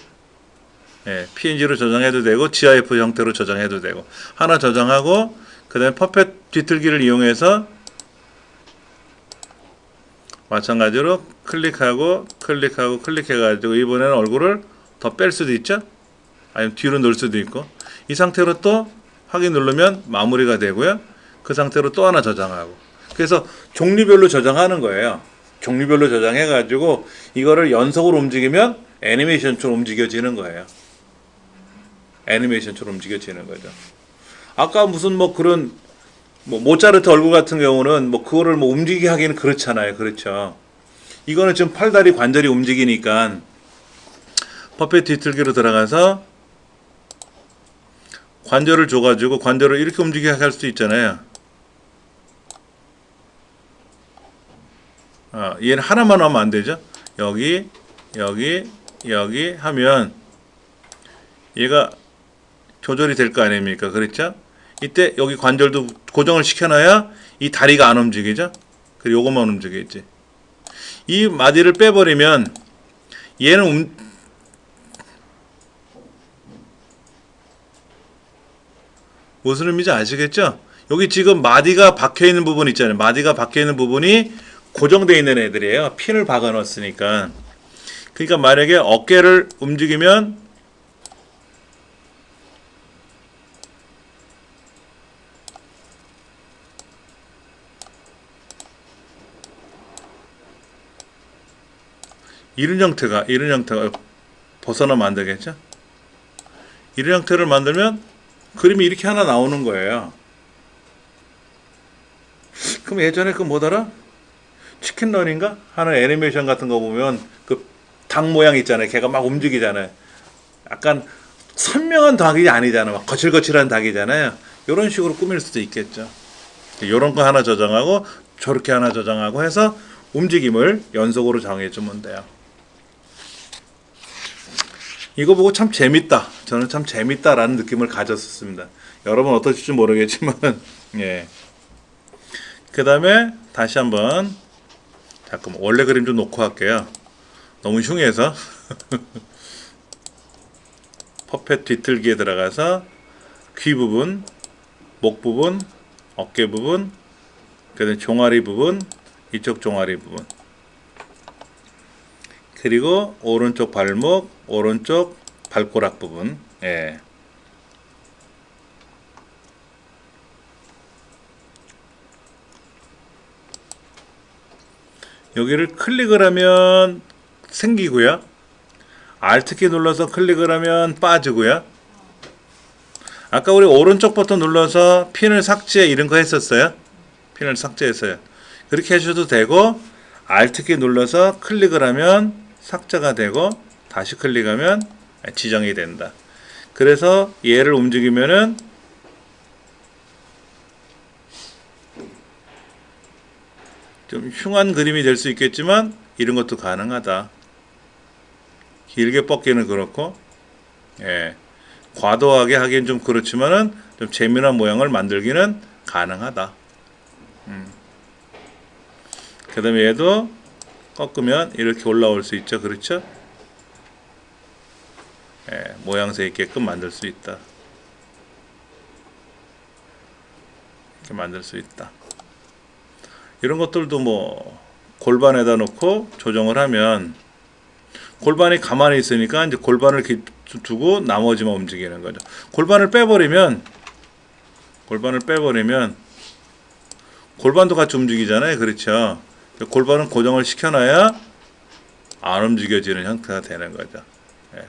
예, PNG로 저장해도 되고 GIF 형태로 저장해도 되고 하나 저장하고 그 다음에 퍼펫 뒤틀기를 이용해서 마찬가지로 클릭해가지고 이번에는 얼굴을 더 뺄 수도 있죠. 아니면 뒤로 넣을 수도 있고 이 상태로 또 확인 누르면 마무리가 되고요. 그 상태로 또 하나 저장하고 그래서 종류별로 저장하는 거예요. 종류별로 저장해가지고 이거를 연속으로 움직이면 애니메이션처럼 움직여지는 거예요. 애니메이션처럼 움직여지는 거죠. 아까 무슨 뭐 그런 모차르트 얼굴 같은 경우는 뭐 그거를 뭐 움직이게 하기는 그렇잖아요. 그렇죠. 이거는 지금 팔다리 관절이 움직이니까 퍼펫 뒤틀기로 들어가서 관절을 줘가지고 관절을 이렇게 움직이게 할 수도 있잖아요. 얘는 하나만 하면 안 되죠. 여기 하면 얘가 조절이 될 거 아닙니까? 그렇죠? 이때 여기 관절도 고정을 시켜놔야 이 다리가 안 움직이죠. 그리고 요것만 움직이지. 이 마디를 빼버리면 얘는 무슨 의미인지 아시겠죠? 여기 지금 마디가 박혀있는 부분 있잖아요. 마디가 박혀있는 부분이 고정되어 있는 애들이에요. 핀을 박아 넣었으니까. 그러니까 만약에 어깨를 움직이면 이런 형태가 벗어나면 안 되겠죠? 이런 형태를 만들면 그림이 이렇게 하나 나오는 거예요. 그럼 예전에 그 뭐더라? 치킨런인가? 하는 애니메이션 같은 거 보면 그 닭 모양 있잖아요. 걔가 막 움직이잖아요. 약간 선명한 닭이 아니잖아요. 막 거칠거칠한 닭이잖아요. 이런 식으로 꾸밀 수도 있겠죠. 이런 거 하나 저장하고 저렇게 하나 저장하고 해서 움직임을 연속으로 정해주면 돼요. 이거 보고 참 재밌다. 저는 참 재밌다라는 느낌을 가졌었습니다. 여러분 어떠실지 모르겠지만 예. 그 다음에 다시 한번 잠깐만 원래 그림 좀 놓고 할게요. 너무 흉해서 퍼펫 뒤틀기에 들어가서 귀 부분, 목 부분, 어깨 부분, 그 다음에 종아리 부분, 이쪽 종아리 부분, 그리고 오른쪽 발목, 오른쪽 발꼬락 부분. 예. 여기를 클릭을 하면 생기고요. Alt키 눌러서 클릭을 하면 빠지고요. 아까 우리 오른쪽 버튼 눌러서 핀을 삭제 이런 거 했었어요. 핀을 삭제했어요. 그렇게 하셔도 되고 Alt키 눌러서 클릭을 하면 삭제가 되고 다시 클릭하면 지정이 된다. 그래서 얘를 움직이면은 좀 흉한 그림이 될 수 있겠지만 이런 것도 가능하다. 길게 뻗기는 그렇고 예, 과도하게 하기엔 좀 그렇지만은 좀 재미난 모양을 만들기는 가능하다. 그 다음에 얘도 꺾으면 이렇게 올라올 수 있죠. 그렇죠? 모양새 있게끔 만들 수 있다. 이렇게 만들 수 있다. 이런 것들도 뭐 골반에다 놓고 조정을 하면 골반이 가만히 있으니까 이제 골반을 두고 나머지만 움직이는 거죠. 골반을 빼버리면 골반도 같이 움직이잖아요. 그렇죠. 골반은 고정을 시켜놔야 안 움직여지는 형태가 되는 거죠.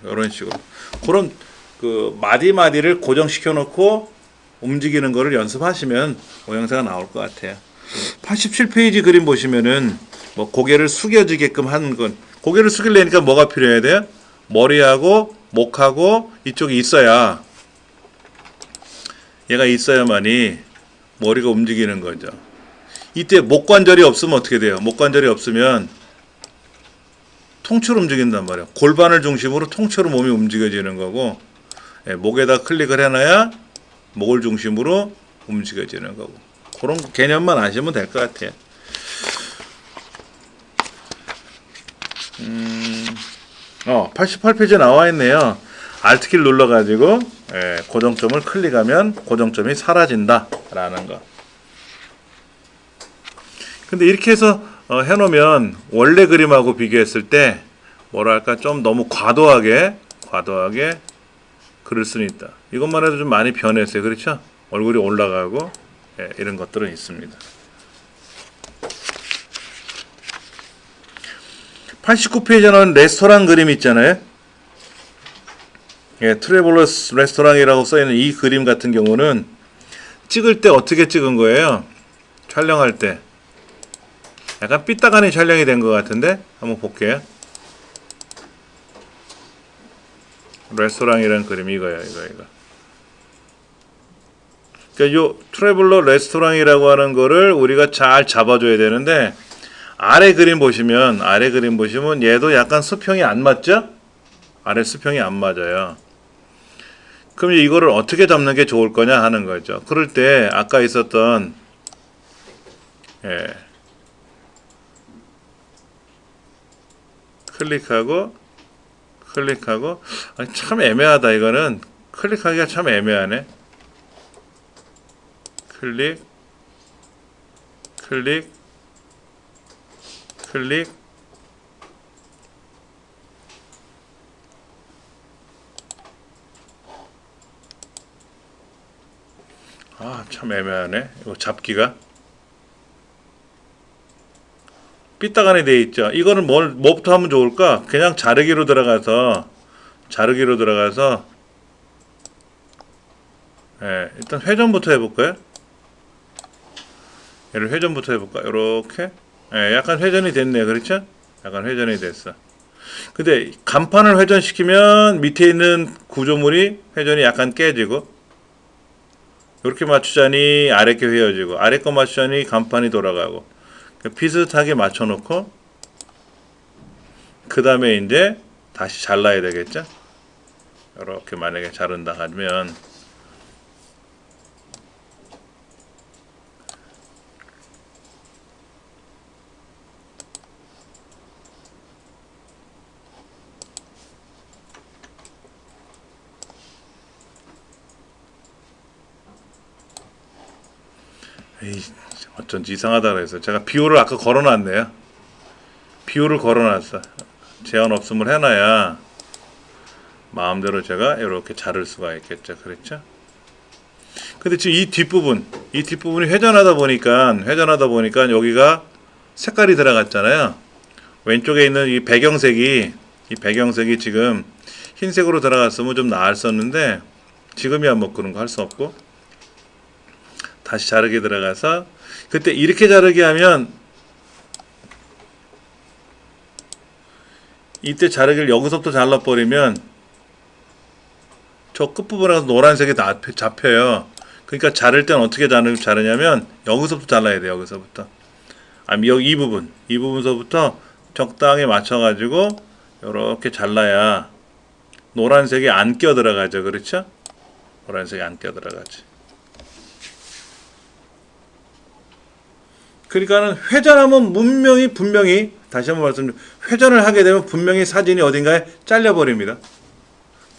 이런 식으로 그런 그 마디마디를 고정시켜 놓고 움직이는 거를 연습하시면 모양새가 나올 것 같아요. 87페이지 그림 보시면은 뭐 고개를 숙여지게끔 하는 건, 고개를 숙이려니까 뭐가 필요해야 돼요? 머리하고 목하고 이쪽이 있어야, 얘가 있어야만이 머리가 움직이는 거죠. 이때 목 관절이 없으면 어떻게 돼요? 목 관절이 없으면 통째로 움직인단 말이에요. 골반을 중심으로 통째로 몸이 움직여지는 거고, 목에다 클릭을 해놔야 목을 중심으로 움직여지는 거고, 그런 개념만 아시면 될 것 같아요. 88페이지에 나와 있네요. Alt키를 눌러가지고 고정점을 클릭하면 고정점이 사라진다 라는 거. 근데 이렇게 해서 해놓으면 원래 그림하고 비교했을 때 뭐랄까 좀 너무 과도하게 그릴 수는 있다. 이것만 해도 좀 많이 변했어요. 그렇죠? 얼굴이 올라가고 이런 것들은 있습니다. 89페이지에는 레스토랑 그림 있잖아요. 트래블러스 레스토랑이라고 써있는 이 그림 같은 경우는 찍을 때 어떻게 찍은 거예요? 촬영할 때 약간 삐딱하니 촬영이 된 것 같은데 한번 볼게요. 레스토랑이라는 그림이 이거예요. 이거. 그러니까 요 트래블러 레스토랑이라고 하는 거를 우리가 잘 잡아줘야 되는데, 아래 그림 보시면 얘도 약간 수평이 안 맞죠? 아래 수평이 안 맞아요. 그럼 이거를 어떻게 잡는 게 좋을 거냐 하는 거죠. 그럴 때 아까 있었던 클릭하고 참 애매하다. 이거는 클릭하기가 참 애매하네. 클릭 참 애매하네. 이거 잡기가 삐딱하니 돼 있죠. 이거는 뭐부터 하면 좋을까? 그냥 자르기로 들어가서 일단 회전부터 해볼까요? 얘를 회전부터 해볼까? 이렇게 약간 회전이 됐네요. 그렇죠? 약간 회전이 됐어. 근데 간판을 회전시키면 밑에 있는 구조물이 회전이 약간 깨지고, 이렇게 맞추자니 아래 게 휘어지고, 아래 거 맞추자니 간판이 돌아가고, 비슷하게 맞춰놓고 그 다음에 이제 다시 잘라야 되겠죠. 이렇게 만약에 자른다 하면 어쩐지 이상하다 그래서 제가 비호를 아까 걸어놨네요. 비호를 걸어놨어. 제한 없음을 해놔야 마음대로 제가 이렇게 자를 수가 있겠죠. 그렇죠? 근데 지금 이 뒷부분이 회전하다 보니까 여기가 색깔이 들어갔잖아요. 왼쪽에 있는 이 배경색이 지금 흰색으로 들어갔으면 좀 나았었는데, 지금이야 뭐 그런 거 할 수 없고, 다시 자르기 들어가서, 그때 이렇게 자르기 하면 이때 자르기를 여기서부터 잘라버리면 저 끝부분에 가서 노란색이 다 잡혀요. 그러니까 자를 때는 어떻게 자르냐면 여기서부터 잘라야 돼요. 여기서부터. 아니 여기 이 부분서부터 적당히 맞춰가지고 이렇게 잘라야 노란색이 안 껴 들어가죠. 그렇죠? 노란색이 안 껴 들어가지. 그러니까는 회전하면 분명히 다시 한번 말씀드리면, 회전을 하게 되면 분명히 사진이 어딘가에 잘려버립니다.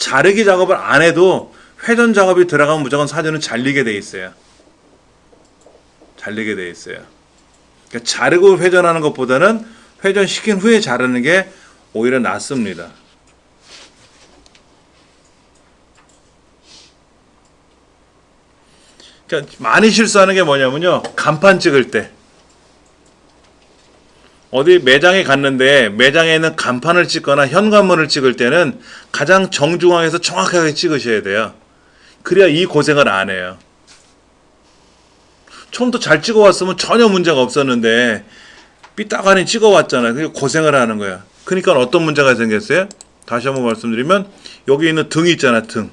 자르기 작업을 안 해도 회전 작업이 들어가면 무조건 사진은 잘리게 돼 있어요. 잘리게 돼 있어요. 그러니까 자르고 회전하는 것보다는 회전시킨 후에 자르는 게 오히려 낫습니다. 그러니까 많이 실수하는 게 뭐냐면요. 간판 찍을 때. 어디 매장에 갔는데 매장에 있는 간판을 찍거나 현관문을 찍을 때는 가장 정중앙에서 정확하게 찍으셔야 돼요. 그래야 이 고생을 안 해요. 처음부터 잘 찍어왔으면 전혀 문제가 없었는데 삐딱하니 찍어왔잖아요. 그게 고생을 하는 거야. 그러니까 어떤 문제가 생겼어요? 다시 한번 말씀드리면 여기 있는 등이 있잖아. 등.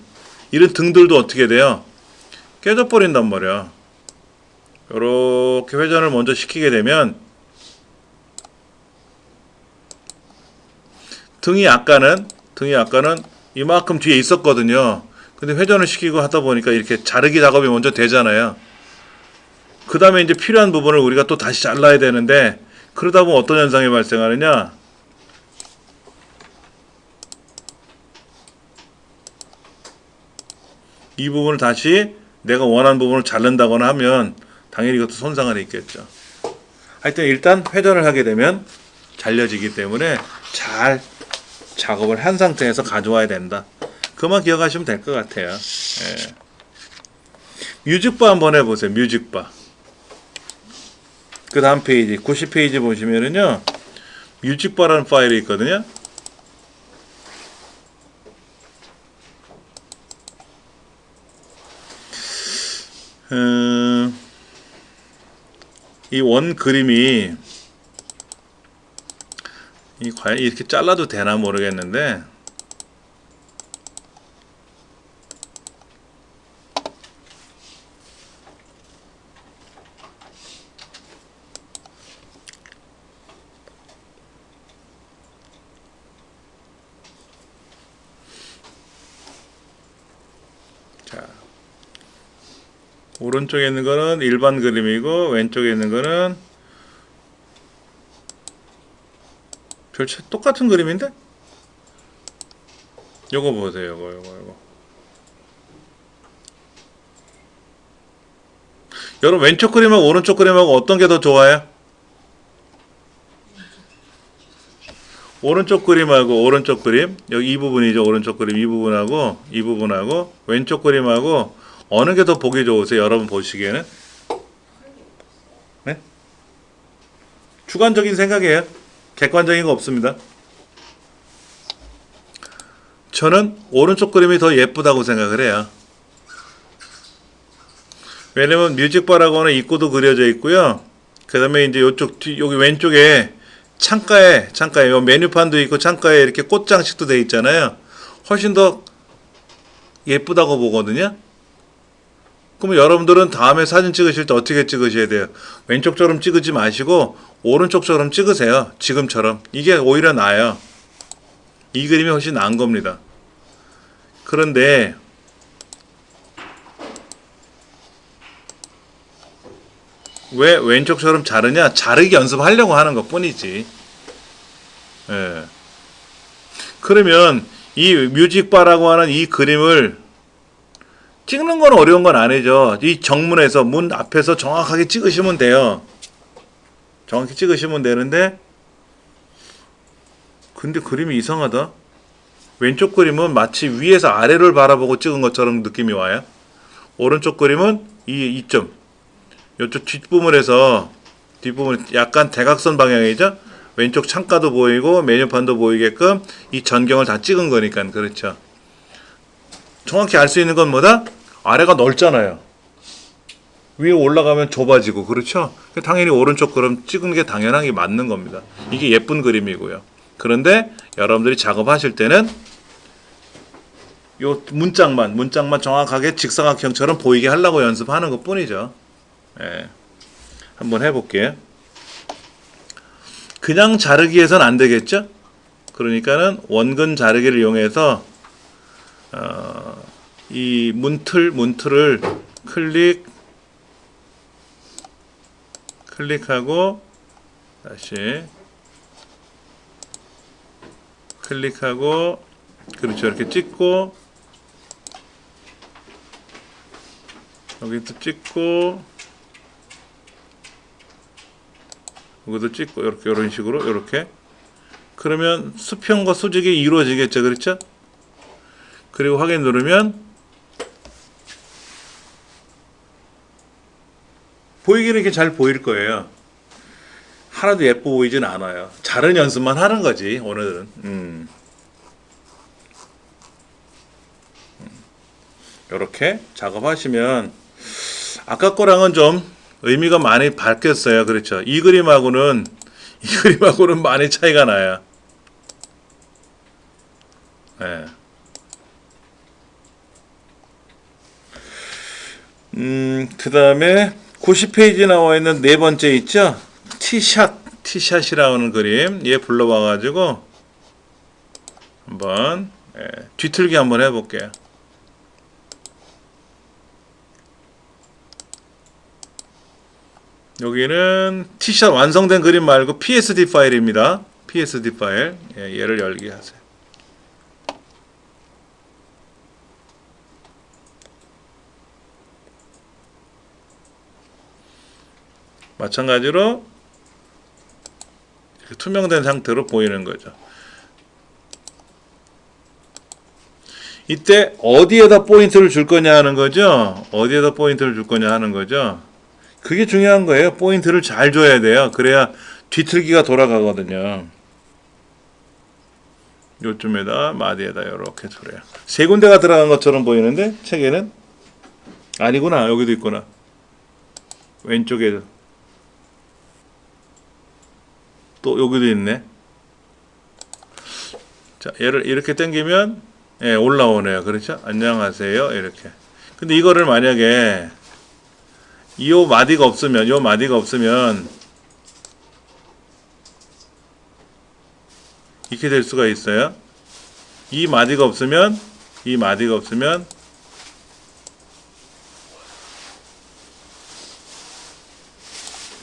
이런 등들도 어떻게 돼요? 깨져버린단 말이야. 이렇게 회전을 먼저 시키게 되면 등이 아까는 이만큼 뒤에 있었거든요. 근데 회전을 시키고 하다 보니까 이렇게 자르기 작업이 먼저 되잖아요. 그 다음에 이제 필요한 부분을 우리가 또 다시 잘라야 되는데 그러다 보면 어떤 현상이 발생하느냐? 이 부분을 다시 내가 원하는 부분을 자른다거나 하면 당연히 이것도 손상을 있겠죠. 하여튼 일단 회전을 하게 되면 잘려지기 때문에 잘 작업을 한 상태에서 가져와야 된다. 그만 기억하시면 될 것 같아요. 예. 뮤직바 한번 해보세요. 뮤직바. 그 다음 페이지 90페이지 보시면은요 뮤직바라는 파일이 있거든요. 이 원 그림이 과연 이렇게 잘라도 되나 모르겠는데 자 오른쪽에 있는 거는 일반 그림이고 왼쪽에 있는 거는 똑같은 그림인데? 요거 보세요. 요거. 여러분 왼쪽 그림하고 오른쪽 그림하고 어떤 게 더 좋아요? 오른쪽 그림하고 오른쪽 그림 여기 이 부분이죠. 오른쪽 그림 이 부분하고 왼쪽 그림하고 어느 게 더 보기 좋으세요? 여러분 보시기에는? 네? 주관적인 생각이에요. 객관적인 거 없습니다. 저는 오른쪽 그림이 더 예쁘다고 생각을 해요. 왜냐면 뮤직바라고 하는 입구도 그려져 있고요. 그 다음에 이제 여기 왼쪽에 창가에 메뉴판도 있고 창가에 이렇게 꽃 장식도 돼 있잖아요. 훨씬 더 예쁘다고 보거든요. 그럼 여러분들은 다음에 사진 찍으실 때 어떻게 찍으셔야 돼요? 왼쪽처럼 찍지 마시고 오른쪽처럼 찍으세요. 지금처럼. 이게 오히려 나아요. 이 그림이 훨씬 나은 겁니다. 그런데 왜 왼쪽처럼 자르냐? 자르기 연습하려고 하는 것 뿐이지. 예. 그러면 이 뮤직바라고 하는 이 그림을 찍는 건 어려운 건 아니죠. 이 정문에서 문 앞에서 정확하게 찍으시면 돼요. 정확히 찍으시면 되는데 근데 그림이 이상하다. 왼쪽 그림은 마치 위에서 아래를 바라보고 찍은 것처럼 느낌이 와요. 오른쪽 그림은 이점 이쪽 뒷부분 약간 대각선 방향이죠. 왼쪽 창가도 보이고 메뉴판도 보이게끔 이 전경을 다 찍은 거니까 그렇죠. 정확히 알 수 있는 건 뭐다? 아래가 넓잖아요. 위에 올라가면 좁아지고 그렇죠. 당연히 오른쪽 그림 찍은 게 당연하게 맞는 겁니다. 이게 예쁜 그림이고요. 그런데 여러분들이 작업하실 때는 요 문짝만 정확하게 직사각형처럼 보이게 하려고 연습하는 것 뿐이죠. 예. 한번 해볼게요. 그냥 자르기 해서는 안 되겠죠? 그러니까는 원근 자르기를 이용해서 이 문틀을 클릭하고 다시 클릭하고 그렇죠. 이렇게 찍고 여기 또 찍고 여기도 찍고 이렇게 이런 식으로 이렇게 그러면 수평과 수직이 이루어지겠죠. 그렇죠? 그리고 확인 누르면 보이기는 이렇게 잘 보일 거예요. 하나도 예뻐 보이진 않아요. 잘은 연습만 하는 거지 오늘은. 이렇게 작업하시면 아까 거랑은 좀 의미가 많이 바뀌었어요. 그렇죠? 이 그림하고는 많이 차이가 나요. 네. 그 다음에 90페이지 나와 있는 네 번째 있죠? 티샷이라는 그림. 얘 불러와가지고 한번 뒤틀기 한번 해볼게요. 여기는 티샷 완성된 그림 말고 PSD 파일입니다. PSD 파일. 얘를 열게 하세요. 마찬가지로 투명된 상태로 보이는 거죠. 이때 어디에다 포인트를 줄 거냐 하는 거죠. 어디에다 포인트를 줄 거냐 하는 거죠. 그게 중요한 거예요. 포인트를 잘 줘야 돼요. 그래야 뒤틀기가 돌아가거든요. 요쯤에다 마디에다 이렇게 두래요. 세 군데가 들어간 것처럼 보이는데 책에는 아니구나. 여기도 있구나. 왼쪽에도 또 여기도 있네. 자, 얘를 이렇게 당기면 올라오네요. 그렇죠? 안녕하세요. 이렇게. 근데 이거를 만약에 요 마디가 없으면 이렇게 될 수가 있어요. 이 마디가 없으면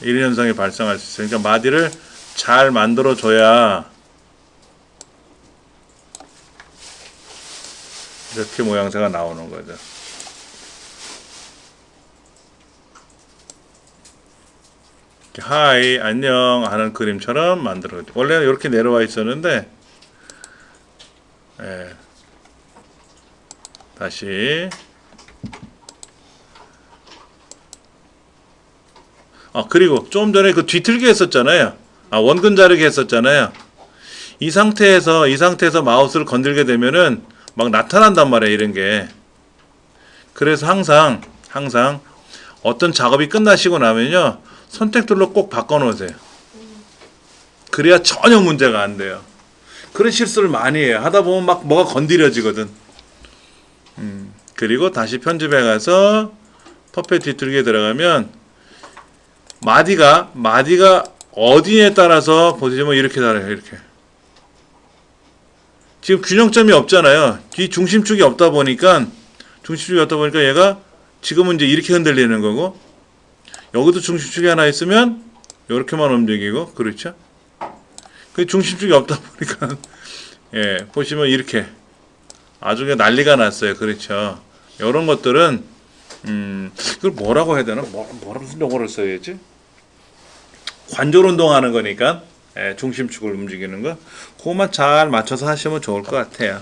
이런 현상이 발생할 수 있어요. 그러니까 마디를 잘 만들어 줘야 이렇게 모양새가 나오는 거죠. 하이 안녕 하는 그림처럼 만들어. 원래는 이렇게 내려와 있었는데 다시 그리고 좀 전에 그 뒤틀기 했었잖아요. 원근 자르기 했었잖아요. 이 상태에서 마우스를 건들게 되면은 막 나타난단 말이에요. 이런 게. 그래서 항상 어떤 작업이 끝나시고 나면요. 선택툴로 꼭 바꿔놓으세요. 그래야 전혀 문제가 안 돼요. 그런 실수를 많이 해요. 하다 보면 막 뭐가 건드려지거든. 그리고 다시 편집해 가서 퍼펫 뒤틀기에 들어가면 마디가 어디에 따라서 보시면 이렇게 달아요. 이렇게. 지금 균형점이 없잖아요. 이 중심축이 없다 보니까 얘가 지금은 이제 이렇게 흔들리는 거고 여기도 중심축이 하나 있으면 이렇게만 움직이고 그렇죠? 그 중심축이 없다 보니까 보시면 이렇게 아주 그냥 난리가 났어요. 그렇죠? 이런 것들은 그걸 뭐라고 해야 되나? 무슨 용어를 써야지? 관절 운동하는 거니까 중심축을 움직이는 거 그것만 잘 맞춰서 하시면 좋을 것 같아요.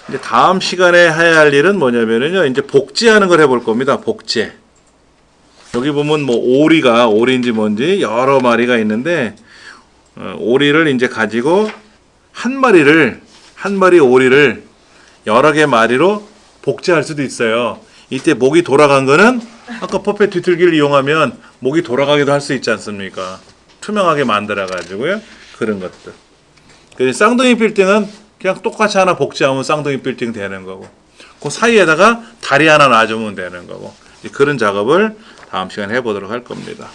이제 다음 시간에 해야 할 일은 뭐냐면요, 이제 복제하는 걸 해볼 겁니다. 복제. 여기 보면 뭐 오리인지 뭔지 여러 마리가 있는데 오리를 이제 가지고 한 마리 오리를 여러 개 마리로 복제할 수도 있어요. 이때 목이 돌아간 거는 아까 퍼펫 뒤틀기를 이용하면 목이 돌아가기도 할 수 있지 않습니까? 투명하게 만들어 가지고요. 그런 것들. 그래서 쌍둥이 빌딩은 그냥 똑같이 하나 복제하면 쌍둥이 빌딩 되는 거고, 그 사이에다가 다리 하나 놔주면 되는 거고, 그런 작업을 다음 시간에 해보도록 할 겁니다.